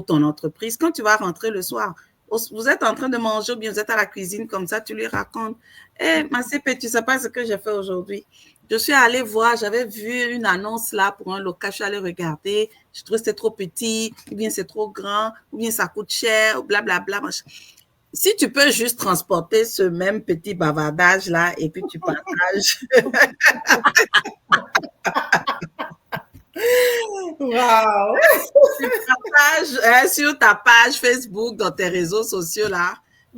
ton entreprise. Quand tu vas rentrer le soir, vous êtes en train de manger ou bien vous êtes à la cuisine comme ça, tu lui racontes, ma CP, tu sais pas ce que j'ai fait aujourd'hui. Je suis allée voir, j'avais vu une annonce là pour un local, je suis allée regarder, je trouvais que c'était trop petit, ou bien c'est trop grand, ou bien ça coûte cher, ou blablabla, machin. Si tu peux juste transporter ce même petit bavardage-là et puis tu partages. Wow! Tu partages sur ta page Facebook, dans tes réseaux sociaux là.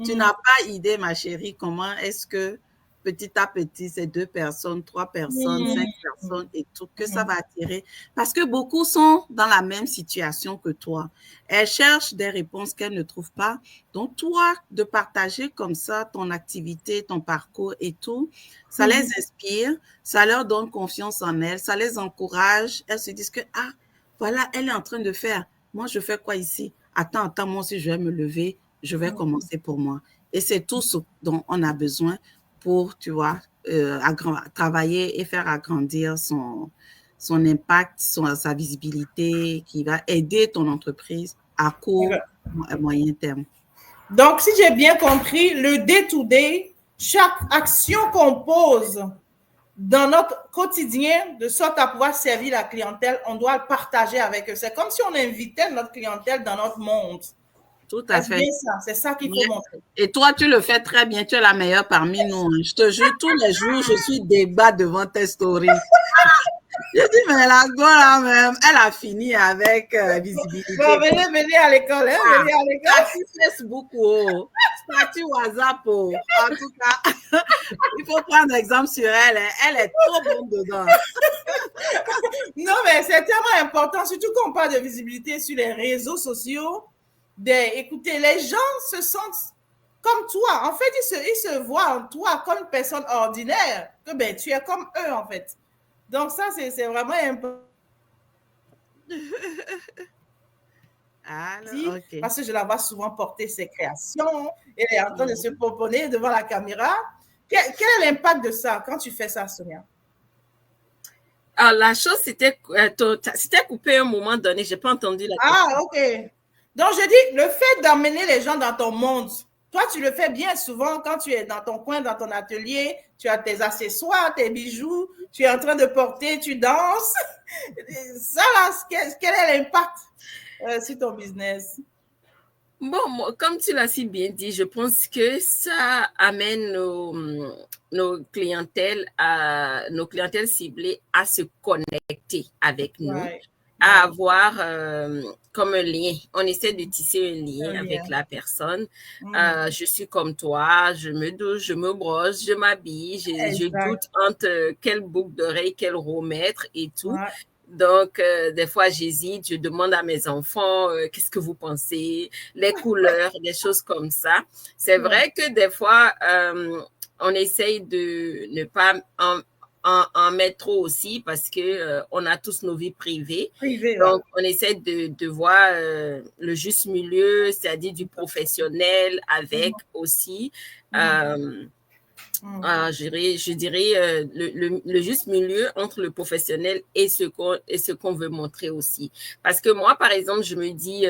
Tu n'as pas idée, ma chérie, comment est-ce que petit à petit, c'est 2 personnes, 3 personnes, 5 personnes et tout, que ça va attirer. Parce que beaucoup sont dans la même situation que toi. Elles cherchent des réponses qu'elles ne trouvent pas. Donc, toi, de partager comme ça ton activité, ton parcours et tout, ça les inspire, ça leur donne confiance en elles, ça les encourage. Elles se disent que, ah, voilà, elle est en train de faire. Moi, je fais quoi ici? Attends, moi aussi, je vais me lever, je vais commencer pour moi. Et c'est tout ce dont on a besoin pour, tu vois, travailler et faire agrandir son impact, sa visibilité, qui va aider ton entreprise à court et moyen terme. Donc, si j'ai bien compris, le day-to-day, chaque action qu'on pose dans notre quotidien, de sorte à pouvoir servir la clientèle, on doit le partager avec eux. C'est comme si on invitait notre clientèle dans notre monde. Tout à fait. C'est ça qu'il faut montrer. Et toi, tu le fais très bien. Tu es la meilleure parmi nous. Je te jure, tous les jours, je suis débat devant tes stories. Je dis, mais la go là même, elle a fini avec visibilité. Bon, venez à l'école. Hein, venez à l'école. Statut Facebook, statut WhatsApp. En tout cas, il faut prendre exemple sur elle. Hein. Elle est trop bonne dedans. Non, mais c'est tellement important, surtout qu'on parle de visibilité sur les réseaux sociaux. Écoutez, les gens se sentent comme toi. En fait, ils se voient en toi comme une personne ordinaire. Que ben, tu es comme eux, en fait. Donc, ça, c'est vraiment important. Alors, okay. Parce que je la vois souvent porter ses créations. Elle est en train de se proposer devant la caméra. Quel est l'impact de ça quand tu fais ça, Sonia? Alors, la chose, c'était coupé à un moment donné. Je n'ai pas entendu la question. Ah, OK. Donc, je dis, le fait d'emmener les gens dans ton monde, toi, tu le fais bien souvent quand tu es dans ton coin, dans ton atelier, tu as tes accessoires, tes bijoux, tu es en train de porter, tu danses. Ça, là, quel est l'impact sur ton business? Bon, moi, comme tu l'as si bien dit, je pense que ça amène nos clientèles ciblées à se connecter avec nous. À avoir comme un lien. On essaie de tisser un lien avec la personne. Je suis comme toi, je me douche, je me brosse, je m'habille, je doute entre quelle boucle d'oreille, quel remettre et tout. Donc, des fois, j'hésite, je demande à mes enfants, qu'est-ce que vous pensez, les couleurs, des choses comme ça. C'est vrai que des fois, on essaye de ne pas en mettre trop aussi parce que on a tous nos vies privées. Donc, on essaie de voir le juste milieu, c'est-à-dire du professionnel avec aussi. Je dirais le juste milieu entre le professionnel et ce qu'on veut montrer aussi. Parce que moi, par exemple, je me dis,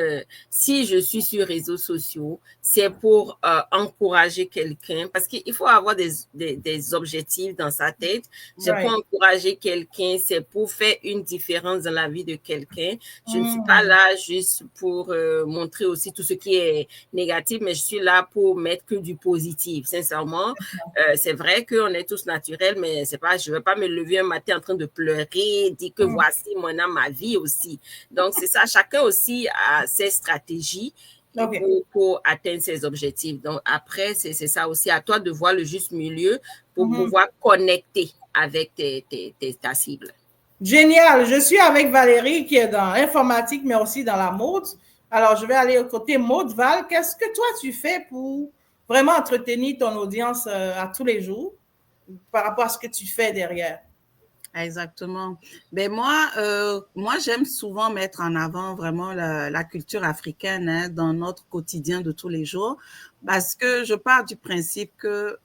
si je suis sur les réseaux sociaux, c'est pour encourager quelqu'un, parce qu'il faut avoir des objectifs dans sa tête. C'est pour encourager quelqu'un, c'est pour faire une différence dans la vie de quelqu'un. Je ne suis pas là juste pour montrer aussi tout ce qui est négatif, mais je suis là pour mettre que du positif, sincèrement. C'est vrai qu'on est tous naturels, mais c'est pas, je ne vais pas me lever un matin en train de pleurer, dire que voici ma vie aussi. Donc, c'est ça, chacun aussi a ses stratégies pour atteindre ses objectifs. Donc, après, c'est ça aussi, à toi de voir le juste milieu pour pouvoir connecter avec ta cible. Génial. Je suis avec Valérie qui est dans l'informatique, mais aussi dans la mode. Alors, je vais aller au côté mode. Val, qu'est-ce que toi, tu fais pour vraiment entretenir ton audience à tous les jours par rapport à ce que tu fais derrière? Exactement. Ben moi, j'aime souvent mettre en avant vraiment la culture africaine dans notre quotidien de tous les jours parce que je pars du principe que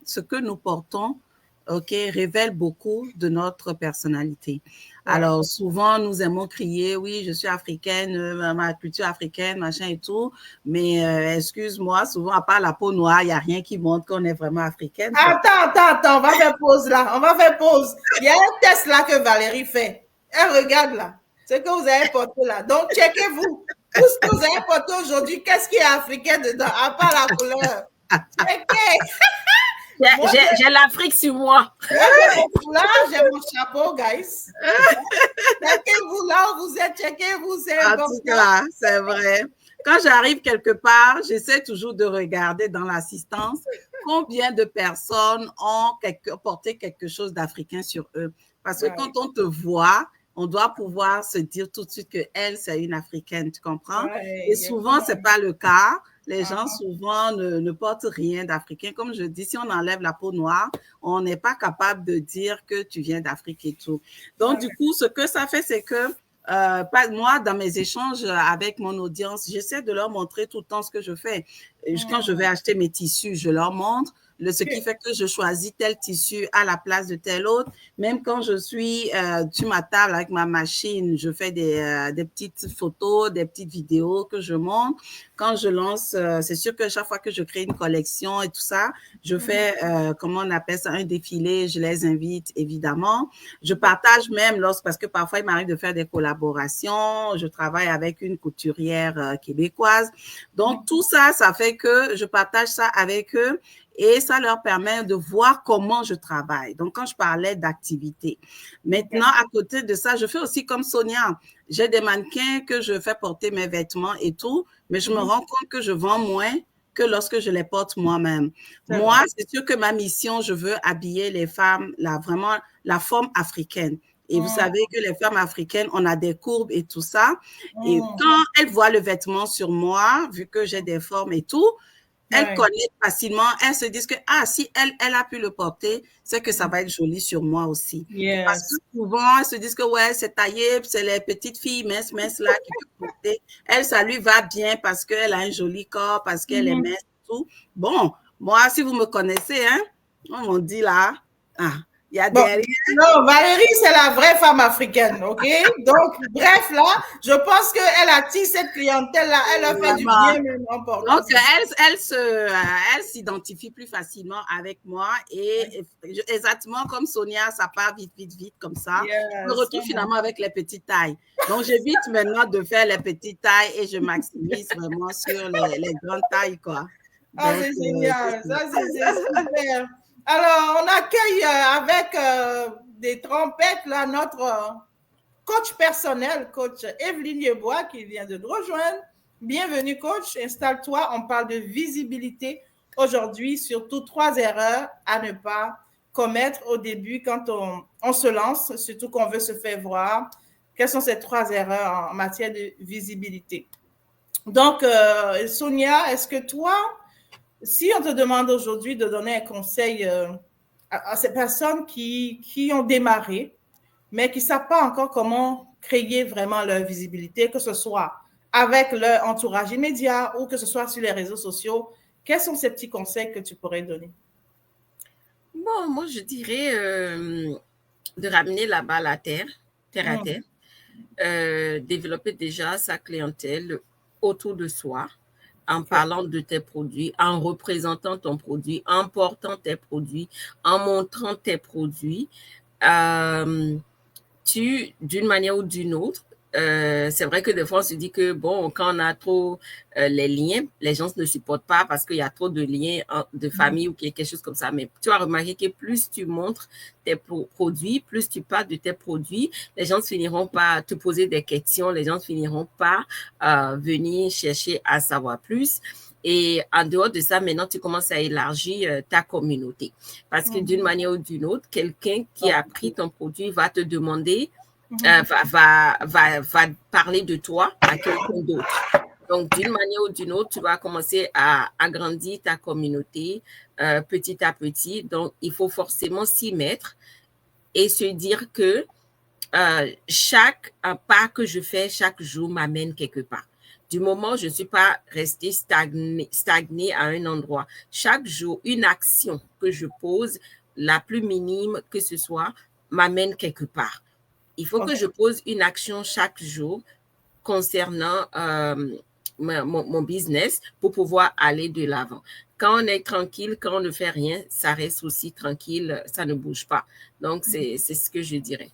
ce que nous portons révèle beaucoup de notre personnalité. Alors, souvent, nous aimons crier, oui, je suis africaine, ma culture africaine, machin et tout, mais excuse-moi, souvent, à part la peau noire, il n'y a rien qui montre qu'on est vraiment africaine. Attends, on va faire pause là, Il y a un test là que Valérie fait. Elle regarde là, ce que vous avez porté là. Donc, checkez-vous. Tout ce que vous avez porté aujourd'hui, qu'est-ce qui est africain dedans, à part la couleur? Checkez. J'ai l'Afrique sur moi. Là, j'ai mon chapeau, guys. Checkez-vous là où vous êtes, checkez-vous. En tout cas, c'est vrai. Quand j'arrive quelque part, j'essaie toujours de regarder dans l'assistance combien de personnes ont porté quelque chose d'africain sur eux? Parce que quand on te voit, on doit pouvoir se dire tout de suite que elle, c'est une Africaine, tu comprends? Et souvent, c'est pas le cas. Les gens souvent ne portent rien d'africain. Comme je dis, si on enlève la peau noire, on n'est pas capable de dire que tu viens d'Afrique et tout. Donc, du coup, ce que ça fait, c'est que moi, dans mes échanges avec mon audience, j'essaie de leur montrer tout le temps ce que je fais. Quand je vais acheter mes tissus, je leur montre. Ce qui fait que je choisis tel tissu à la place de tel autre. Même quand je suis sur ma table avec ma machine, je fais des petites photos, des petites vidéos que je montre. Quand je lance, c'est sûr que chaque fois que je crée une collection et tout ça, je fais, comment on appelle ça, un défilé. Je les invite, évidemment. Je partage même parce que parfois, il m'arrive de faire des collaborations. Je travaille avec une couturière québécoise. Donc, tout ça, ça fait que je partage ça avec eux. Et ça leur permet de voir comment je travaille. Donc, quand je parlais d'activité. Maintenant, à côté de ça, je fais aussi comme Sonia. J'ai des mannequins que je fais porter mes vêtements et tout, mais je me rends compte que je vends moins que lorsque je les porte moi-même. Moi, c'est sûr que ma mission, je veux habiller les femmes, vraiment la forme africaine. Et vous savez que les femmes africaines, on a des courbes et tout ça. Et quand elles voient le vêtement sur moi, vu que j'ai des formes et tout, elles connaissent facilement, elles se disent que si elle a pu le porter, c'est que ça va être joli sur moi aussi. Parce que souvent, elles se disent que c'est taillé, c'est les petites filles minces là qui peuvent porter. Elle, ça lui va bien parce qu'elle a un joli corps, parce qu'elle est mince et tout. Bon, moi, si vous me connaissez, on m'a dit là, il y a derrière. Non, Valérie, c'est la vraie femme africaine, OK? Donc, bref, là, je pense qu'elle attire cette clientèle-là. Elle a fait du bien même en portant. Donc, elle s'identifie plus facilement avec moi et exactement comme Sonia, ça part vite, vite, vite comme ça. Je me retrouve finalement avec les petites tailles. Donc, j'évite maintenant de faire les petites tailles et je maximise vraiment sur les grandes tailles, quoi. C'est génial. Ça, c'est super. Alors, on accueille avec des trompettes là, notre coach personnel, coach Evelyne Yebois, qui vient de nous rejoindre. Bienvenue, coach. Installe-toi. On parle de visibilité aujourd'hui, surtout 3 erreurs à ne pas commettre au début quand on se lance, surtout qu'on veut se faire voir. Quelles sont ces 3 erreurs en matière de visibilité? Donc, Sonia, est-ce que toi, si on te demande aujourd'hui de donner un conseil à ces personnes qui ont démarré, mais qui ne savent pas encore comment créer vraiment leur visibilité, que ce soit avec leur entourage immédiat ou que ce soit sur les réseaux sociaux, quels sont ces petits conseils que tu pourrais donner? Bon, moi, je dirais de ramener la balle à terre à terre, développer déjà sa clientèle autour de soi, en parlant de tes produits, en représentant ton produit, en portant tes produits, en montrant tes produits. D'une manière ou d'une autre, c'est vrai que des fois, on se dit que, bon, quand on a trop les liens, les gens ne supportent pas parce qu'il y a trop de liens de famille ou quelque chose comme ça. Mais tu as remarqué que plus tu montres tes produits, plus tu parles de tes produits, les gens finiront par te poser des questions, les gens finiront par venir chercher à savoir plus. Et en dehors de ça, maintenant, tu commences à élargir ta communauté. Parce que d'une manière ou d'une autre, quelqu'un qui a pris ton produit va te demander, va parler de toi à quelqu'un d'autre. Donc, d'une manière ou d'une autre, tu vas commencer à agrandir ta communauté petit à petit. Donc, il faut forcément s'y mettre et se dire que chaque pas que je fais chaque jour m'amène quelque part. Du moment où je ne suis pas restée stagnée à un endroit, chaque jour, une action que je pose, la plus minime que ce soit, m'amène quelque part. Il faut que je pose une action chaque jour concernant mon business pour pouvoir aller de l'avant. Quand on est tranquille, quand on ne fait rien, ça reste aussi tranquille, ça ne bouge pas. Donc, c'est ce que je dirais.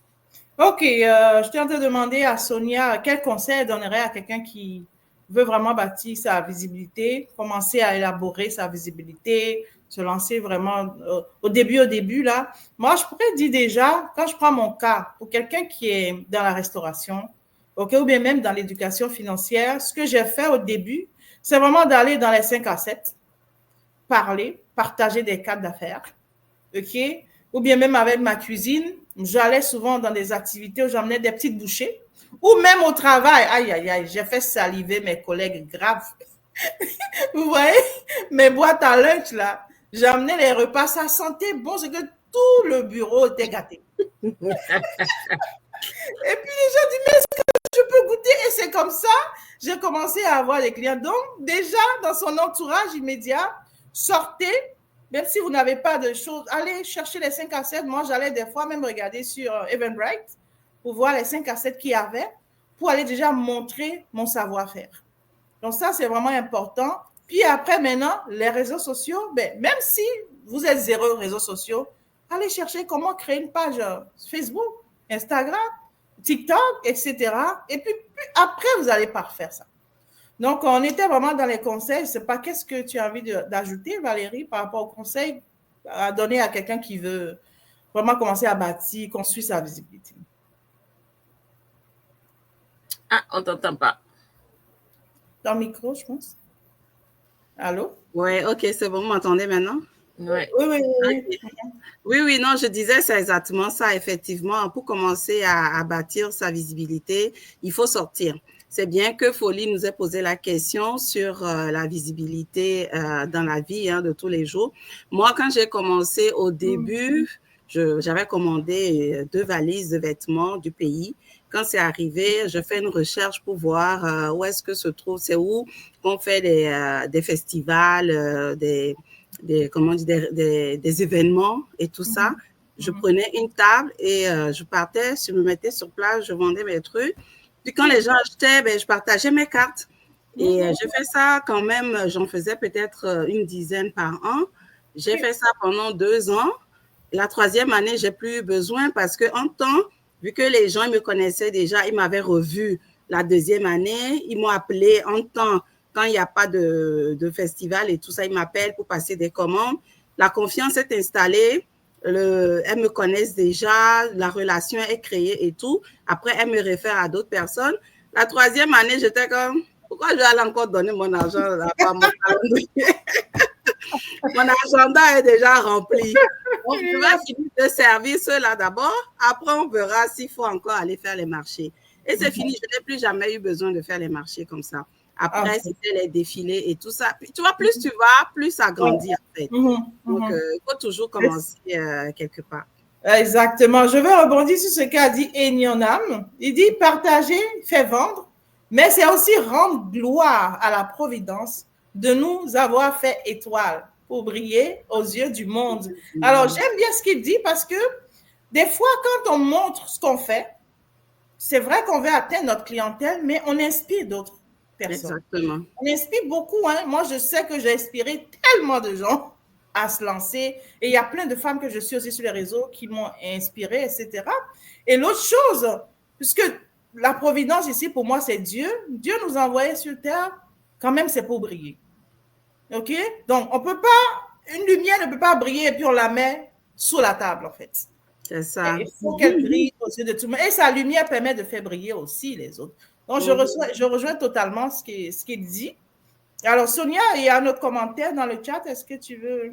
OK. Je t'ai en train de demander à Sonia quel conseil elle donnerait à quelqu'un qui veut vraiment bâtir sa visibilité, commencer à élaborer sa visibilité, se lancer vraiment au début, là. Moi, je pourrais dire déjà, quand je prends mon cas, pour quelqu'un qui est dans la restauration, OK, ou bien même dans l'éducation financière, ce que j'ai fait au début, c'est vraiment d'aller dans les 5 à 7. parler, partager des cadres d'affaires, ok? Ou bien même avec ma cuisine, j'allais souvent dans des activités où j'emmenais des petites bouchées, ou même au travail, aïe, aïe, aïe, j'ai fait saliver mes collègues graves. Vous voyez, mes boîtes à lunch, là, j'emmenais les repas, ça sentait bon, c'est que tout le bureau était gâté. Et puis les gens disent, mais est-ce que je peux goûter? Et c'est comme ça, j'ai commencé à avoir des clients. Donc, déjà, dans son entourage immédiat, sortez, même si vous n'avez pas de choses, allez chercher les 5 à 7. Moi, j'allais des fois même regarder sur Eventbrite pour voir les 5 à 7 qu'il y avait, pour aller déjà montrer mon savoir-faire. Donc, ça, c'est vraiment important. Puis après, maintenant, les réseaux sociaux, ben, même si vous êtes zéro réseaux sociaux, allez chercher comment créer une page Facebook, Instagram, TikTok, etc. Et puis après, vous allez parfaire ça. Donc, on était vraiment dans les conseils. Je ne sais pas qu'est-ce que tu as envie d'ajouter, Valérie, par rapport aux conseils à donner à quelqu'un qui veut vraiment commencer à bâtir, construire sa visibilité. Ah, on ne t'entend pas. Dans le micro, je pense. Allô? Oui, ok, c'est bon, vous m'entendez maintenant? Ouais. Oui, oui, oui. Okay. Oui, non, je disais, c'est exactement ça, effectivement. Pour commencer à bâtir sa visibilité, il faut sortir. C'est bien que Folie nous ait posé la question sur la visibilité dans la vie de tous les jours. Moi, quand j'ai commencé au début, j'avais commandé 2 valises de vêtements du pays. Quand c'est arrivé, je fais une recherche pour voir où est-ce que se trouve, c'est où on fait des festivals, des événements et tout ça. Je prenais une table et je partais, je me mettais sur place, je vendais mes trucs. Puis quand les gens achetaient, ben, je partageais mes cartes. Et je fais ça quand même, j'en faisais peut-être une dizaine par an. J'ai fait ça pendant 2 ans. La 3e année, j'ai plus besoin parce qu'en temps, vu que les gens me connaissaient déjà, ils m'avaient revu. La 2e année, ils m'ont appelé en temps. Quand il n'y a pas de festival et tout ça, ils m'appellent pour passer des commandes. La confiance est installée. Elles me connaissent déjà. La relation est créée et tout. Après, elles me réfèrent à d'autres personnes. La 3e année, j'étais comme, pourquoi je vais aller encore donner mon argent là, par mon calendrier? Mon agenda est déjà rempli. Donc, je vais finir de servir ceux-là d'abord. Après, on verra s'il faut encore aller faire les marchés. Et c'est fini. Je n'ai plus jamais eu besoin de faire les marchés comme ça. Après, c'était les défilés et tout ça. Puis, tu vois, plus tu vas, plus ça grandit en fait. Donc, il faut toujours commencer quelque part. Exactement. Je vais rebondir sur ce qu'a dit Enyonam. Il dit partager fait vendre, mais c'est aussi rendre gloire à la providence de nous avoir fait étoile pour briller aux yeux du monde. Alors, j'aime bien ce qu'il dit parce que des fois, quand on montre ce qu'on fait, c'est vrai qu'on veut atteindre notre clientèle, mais on inspire d'autres personnes. Exactement. On inspire beaucoup. Moi, je sais que j'ai inspiré tellement de gens à se lancer. Et il y a plein de femmes que je suis aussi sur les réseaux qui m'ont inspirée, etc. Et l'autre chose, puisque la providence ici, pour moi, c'est Dieu. Dieu nous a envoyés sur terre, quand même, c'est pour briller. OK? Donc, on peut pas, une lumière ne peut pas briller et puis on la met sous la table, en fait. C'est ça. Et il faut qu'elle brille aux yeux de tout le monde. Et sa lumière permet de faire briller aussi les autres. Donc, je rejoins totalement ce qu'il dit. Alors, Sonia, il y a un autre commentaire dans le chat. Est-ce que tu veux...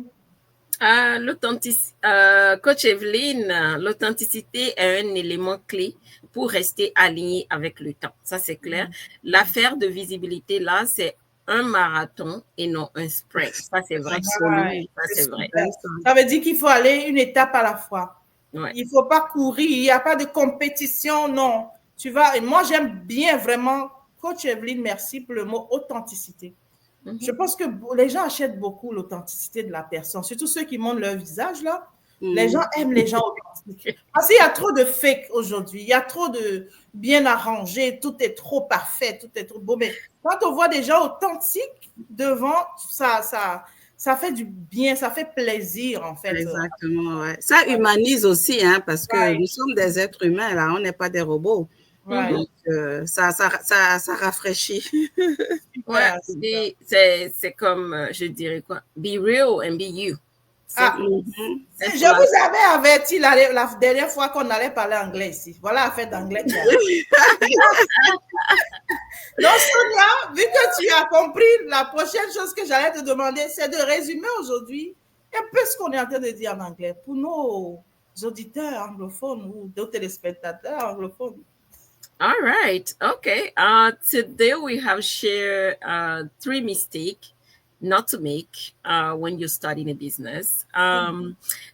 Coach Evelyne, l'authenticité est un élément clé pour rester aligné avec le temps. Ça, c'est clair. L'affaire de visibilité, là, c'est un marathon et non un sprint. Ça, c'est vrai. Ça, c'est vrai. Ça veut dire qu'il faut aller une étape à la fois. Ouais. Il ne faut pas courir. Il n'y a pas de compétition, non. Tu vas... Et moi, j'aime bien vraiment, Coach Evelyne, merci pour le mot authenticité. Je pense que les gens achètent beaucoup l'authenticité de la personne, surtout ceux qui montrent leur visage, là. Les gens aiment les gens authentiques. Parce qu'il y a trop de fake aujourd'hui, il y a trop de bien arrangé, tout est trop parfait, tout est trop beau. Mais quand on voit des gens authentiques devant, ça fait du bien, ça fait plaisir, en fait. Exactement, ouais. Ça humanise aussi, parce que nous sommes des êtres humains, là, on n'est pas des robots. Ouais. Donc, ça rafraîchit. Ouais, c'est comme, je dirais quoi, be real and be you. Je vous avais averti la dernière fois qu'on allait parler anglais ici. Voilà la fête d'anglais qui arrive. Donc, Sonia, vu que tu as compris, la prochaine chose que j'allais te demander, c'est de résumer aujourd'hui un peu ce qu'on est en train de dire en anglais pour nos auditeurs anglophones ou nos téléspectateurs anglophones. All right. Okay. Today we have shared 3 mistakes not to make when you're starting a business.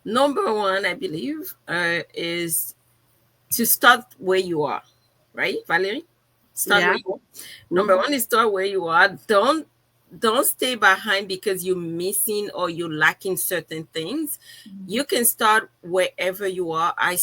Number 1, I believe, is to start where you are. Right, Valerie? Start where you are. Number 1 is start where you are. Don't stay behind because you're missing or you're lacking certain things. You can start wherever you are. I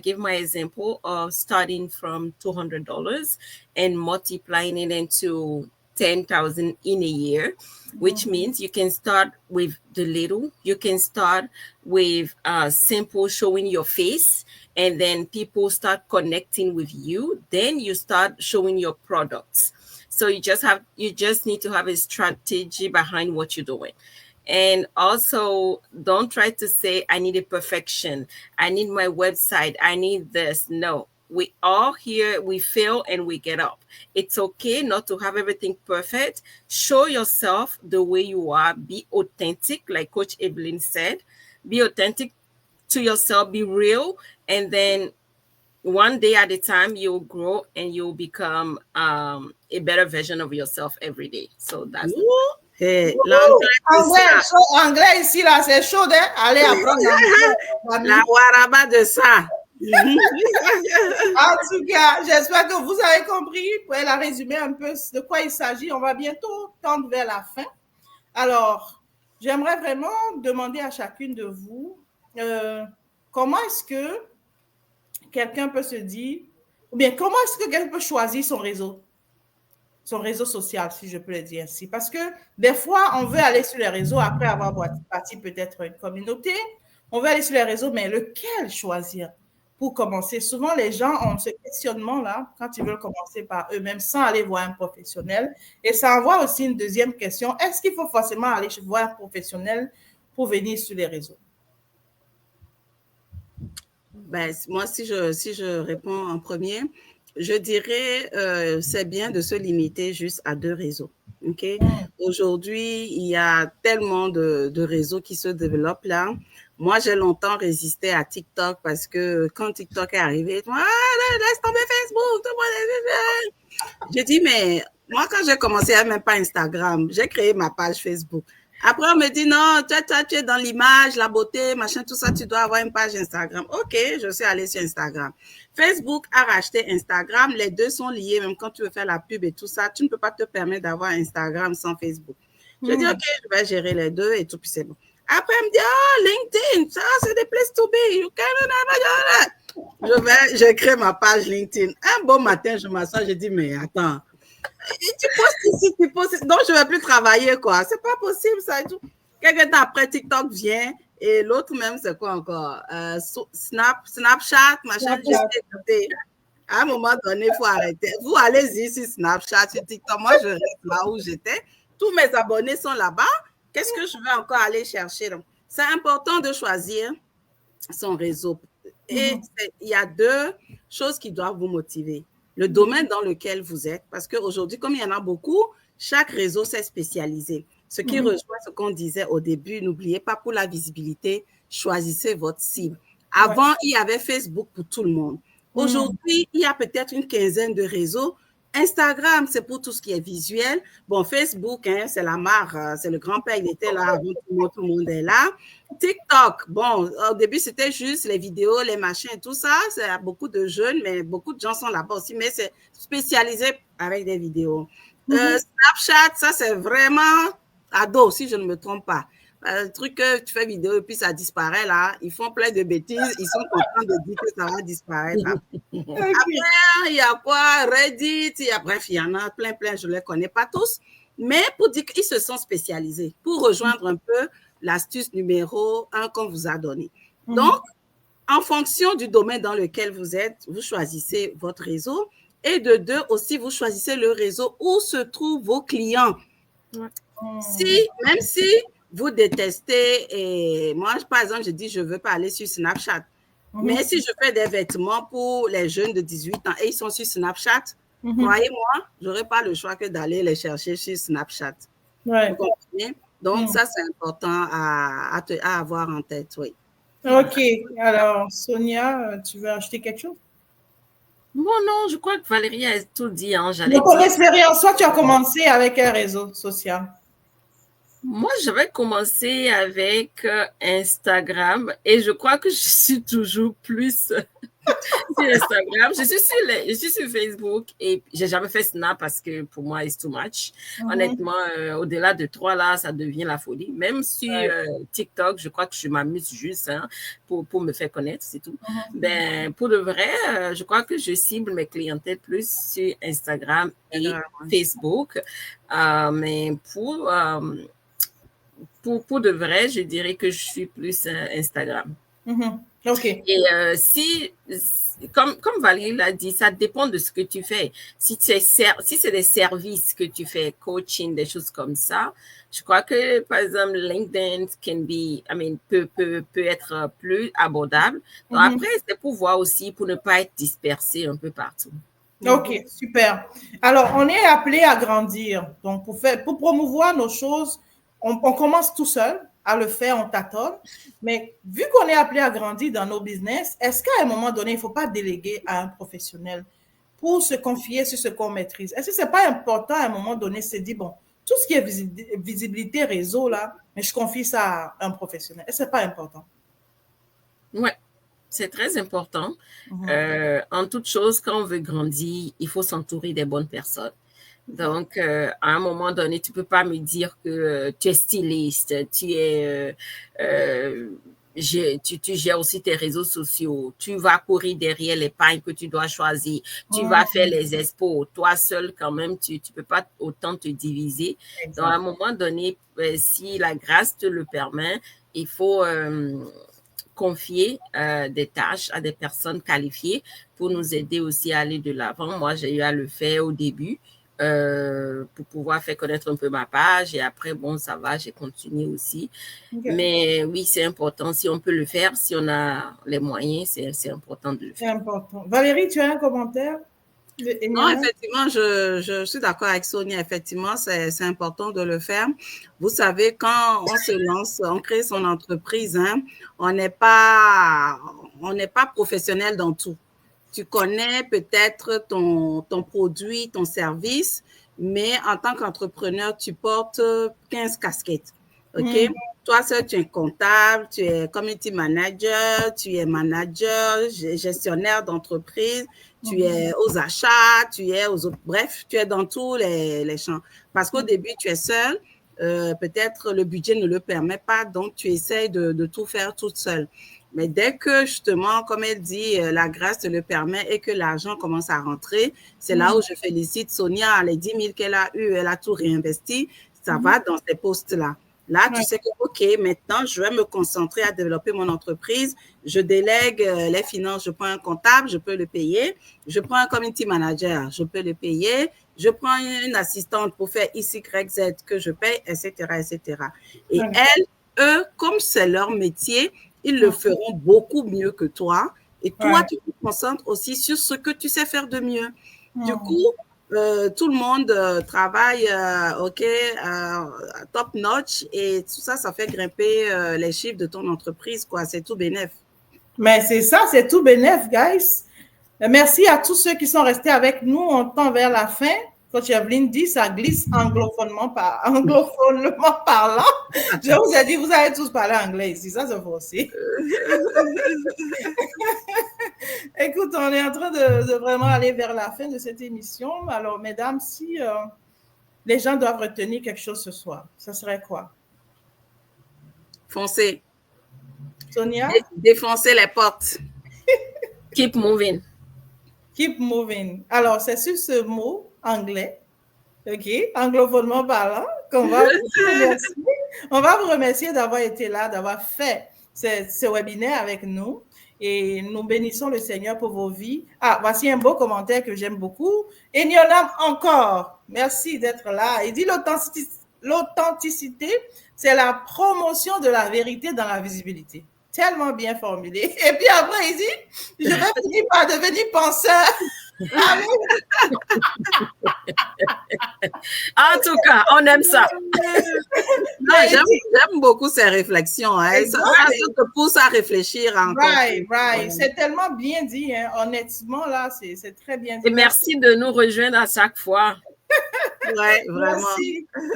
give my example of starting from $200 and multiplying it into 10,000 in a year, which means you can start with the little. You can start with simple showing your face, and then people start connecting with you. Then you start showing your products. So you just need to have a strategy behind what you're doing. And also, don't try to say, I need a perfection. I need my website. I need this. No, we all here, we fail and we get up. It's okay not to have everything perfect. Show yourself the way you are. Be authentic, like Coach Evelyn said. Be authentic to yourself. Be real. And then one day at a time, you'll grow and you'll become a better version of yourself every day. So that's anglais ici, là, c'est chaud, hein? Allez apprendre l'anglais. La waraba de ça. En tout cas, j'espère que vous avez compris. Pour la résumer un peu de quoi il s'agit, on va bientôt tendre vers la fin. Alors, j'aimerais vraiment demander à chacune de vous comment est-ce que quelqu'un peut se dire, ou bien comment est-ce que quelqu'un peut choisir son réseau social, si je peux le dire ainsi. Parce que des fois, on veut aller sur les réseaux après avoir bâti peut-être une communauté. On veut aller sur les réseaux, mais lequel choisir pour commencer? Souvent, les gens ont ce questionnement-là quand ils veulent commencer par eux-mêmes sans aller voir un professionnel. Et ça envoie aussi une deuxième question. Est-ce qu'il faut forcément aller voir un professionnel pour venir sur les réseaux? Ben, moi, si je réponds en premier, je dirais c'est bien de se limiter juste à 2 réseaux. Okay? Aujourd'hui, il y a tellement de réseaux qui se développent là. Moi, j'ai longtemps résisté à TikTok parce que quand TikTok est arrivé, laisse tomber Facebook. J'ai dit, mais moi, quand j'ai commencé, il n'y avait même pas Instagram. J'ai créé ma page Facebook. Après, on me dit, non, toi, tu es dans l'image, la beauté, machin, tout ça, tu dois avoir une page Instagram. OK, je suis allée sur Instagram. Facebook a racheté Instagram. Les deux sont liés, même quand tu veux faire la pub et tout ça. Tu ne peux pas te permettre d'avoir Instagram sans Facebook. Je dis, OK, je vais gérer les deux et tout, puis c'est bon. Après, elle me dit, LinkedIn, ça, c'est des places to be. You je crée ma page LinkedIn. Un bon matin, je m'assois, je dis, mais attends, tu postes ici, tu postes. Donc, je ne vais plus travailler, quoi. C'est pas possible, ça et tout. Quelques temps après, TikTok vient et l'autre même, c'est quoi encore? Snapchat, machin. À un moment donné, il faut arrêter. Vous allez-y sur Snapchat, sur TikTok. Moi, je reste là où j'étais. Tous mes abonnés sont là-bas. Qu'est-ce que je vais encore aller chercher? Donc, c'est important de choisir son réseau. Et il y a 2 choses qui doivent vous motiver. Le domaine dans lequel vous êtes, parce qu'aujourd'hui, comme il y en a beaucoup, chaque réseau s'est spécialisé. Ce qui rejoint ce qu'on disait au début, n'oubliez pas, pour la visibilité, choisissez votre cible. Avant, il y avait Facebook pour tout le monde. Aujourd'hui, il y a peut-être une quinzaine de réseaux. Instagram, c'est pour tout ce qui est visuel. Bon, Facebook, hein, c'est la marque, c'est le grand-père, il était là avant tout le monde est là. TikTok, bon, au début, c'était juste les vidéos, les machins, tout ça. C'est beaucoup de jeunes, mais beaucoup de gens sont là-bas aussi, mais c'est spécialisé avec des vidéos. Snapchat, ça, c'est vraiment ado, si je ne me trompe pas. Le truc que tu fais vidéo et puis ça disparaît là, ils font plein de bêtises, ils sont contents de dire que ça va disparaître. Là. Après, il y a quoi? Reddit, bref, il y en a plein, je ne les connais pas tous, mais pour dire qu'ils se sont spécialisés, pour rejoindre un peu l'astuce numéro 1 qu'on vous a donné. Donc, en fonction du domaine dans lequel vous êtes, vous choisissez votre réseau et de 2 aussi, vous choisissez le réseau où se trouvent vos clients. Même si vous détestez, et moi, par exemple, je dis, je ne veux pas aller sur Snapchat. Mais si je fais des vêtements pour les jeunes de 18 ans et ils sont sur Snapchat, croyez-moi, je n'aurai pas le choix que d'aller les chercher sur Snapchat. Ouais. Vous comprenez? Donc, ça, c'est important à avoir en tête, oui. OK. Alors, Sonia, tu veux acheter quelque chose? Bon, non, je crois que Valérie a tout dit. Hein, Donc, ton expérience, toi, tu as commencé avec un réseau social. Moi, j'avais commencé avec Instagram et je crois que je suis toujours plus sur Instagram. Je suis sur Facebook et j'ai jamais fait Snap parce que pour moi, it's too much. Honnêtement, au-delà de 3 là, ça devient la folie. Même sur TikTok, je crois que je m'amuse juste pour me faire connaître, c'est tout. Ben, pour de vrai, je crois que je cible mes clientèles plus sur Instagram et Facebook. Mais pour de vrai, je dirais que je suis plus Instagram. OK. Et comme Valérie l'a dit, ça dépend de ce que tu fais. Si c'est des services que tu fais, coaching, des choses comme ça, je crois que, par exemple, LinkedIn peut être plus abordable. Donc, après, c'est pour voir aussi, pour ne pas être dispersé un peu partout. OK, super. Alors, on est appelé à grandir. Donc, pour promouvoir nos choses, on commence tout seul à le faire, on tâtonne. Mais vu qu'on est appelé à grandir dans nos business, est-ce qu'à un moment donné, il ne faut pas déléguer à un professionnel pour se confier sur ce qu'on maîtrise? Est-ce que ce n'est pas important à un moment donné, se dire, bon, tout ce qui est visibilité réseau, là, mais je confie ça à un professionnel. Est-ce que ce n'est pas important? Oui, c'est très important. En toute chose, quand on veut grandir, il faut s'entourer des bonnes personnes. Donc, à un moment donné, tu ne peux pas me dire que tu es styliste, tu gères aussi tes réseaux sociaux, tu vas courir derrière les pagnes que tu dois choisir, tu vas faire les expos. Toi seul, quand même, tu ne peux pas autant te diviser. Donc, à un moment donné, si la grâce te le permet, il faut confier des tâches à des personnes qualifiées pour nous aider aussi à aller de l'avant. Moi, j'ai eu à le faire au début. Pour pouvoir faire connaître un peu ma page et après, bon, ça va, j'ai continué aussi. Mais oui, c'est important. Si on peut le faire, si on a les moyens, c'est important de le faire. C'est important. Valérie, tu as un commentaire? Non, effectivement, je suis d'accord avec Sonia. Effectivement, c'est important de le faire. Vous savez, quand on se lance, on crée son entreprise, on n'est pas professionnel dans tout. Tu connais peut-être ton produit, ton service, mais en tant qu'entrepreneur, tu portes 15 casquettes. OK? Toi seul, tu es comptable, tu es community manager, tu es manager, gestionnaire d'entreprise, tu es aux achats, tu es aux autres. Bref, tu es dans tous les champs. Parce qu'au début, tu es seul. Peut-être le budget ne le permet pas, donc tu essaies de tout faire toute seule. Mais dès que, justement, comme elle dit, la grâce te le permet et que l'argent commence à rentrer, c'est là où je félicite Sonia. Les 10 000 qu'elle a eu, elle a tout réinvesti. Ça va dans ces postes-là. Là, tu sais que, OK, maintenant, je vais me concentrer à développer mon entreprise. Je délègue les finances. Je prends un comptable, je peux le payer. Je prends un community manager, je peux le payer. Je prends une assistante pour faire X, Y, Z que je paye, etc., etc. Et eux, comme c'est leur métier, ils le feront beaucoup mieux que toi. Et toi, tu te concentres aussi sur ce que tu sais faire de mieux. Du coup, tout le monde travaille top notch et tout ça, ça fait grimper les chiffres de ton entreprise, quoi. C'est tout bénef. Mais c'est ça, c'est tout bénef, guys. Merci à tous ceux qui sont restés avec nous. On tend vers la fin. Quand Evelyne dit, ça glisse anglophonement parlant. Je vous ai dit, vous allez tous parler anglais ici. Ça, c'est forcé. Écoute, on est en train de vraiment aller vers la fin de cette émission. Alors, mesdames, si les gens doivent retenir quelque chose ce soir, ça serait quoi? Foncez. Sonia? Défoncez les portes. Keep moving. Keep moving. Alors, c'est sur ce mot anglais, OK, anglophonement parlant, qu'on va vous remercier. On va vous remercier d'avoir été là, d'avoir fait ce webinaire avec nous. Et nous bénissons le Seigneur pour vos vies. Ah, voici un beau commentaire que j'aime beaucoup. Enionam encore. Merci d'être là. Il dit l'authenticité, c'est la promotion de la vérité dans la visibilité. Tellement bien formulé. Et puis après, il dit, je vais finir par devenir penseur. Ah oui. En tout cas, on aime ça. Non, j'aime beaucoup ces réflexions. Hein. Ça te pousse à réfléchir encore. Right. C'est tellement bien dit. Hein. Honnêtement, là, c'est très bien dit. Et merci de nous rejoindre à chaque fois. Ouais, vraiment.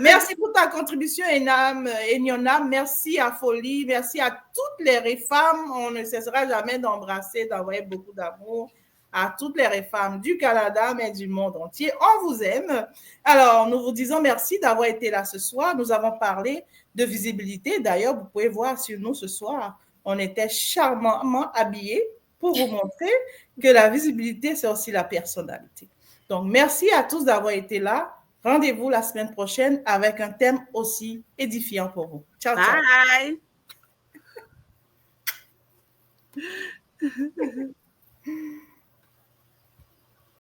Merci pour ta contribution, Eniona. Merci à Folie. Merci à toutes les femmes. On ne cessera jamais d'embrasser, d'envoyer beaucoup d'amour à toutes les femmes du Canada, mais du monde entier. On vous aime. Alors, nous vous disons merci d'avoir été là ce soir. Nous avons parlé de visibilité. D'ailleurs, vous pouvez voir sur nous ce soir, on était charmamment habillés pour vous montrer que la visibilité, c'est aussi la personnalité. Donc, merci à tous d'avoir été là. Rendez-vous la semaine prochaine avec un thème aussi édifiant pour vous. Ciao, ciao. Bye.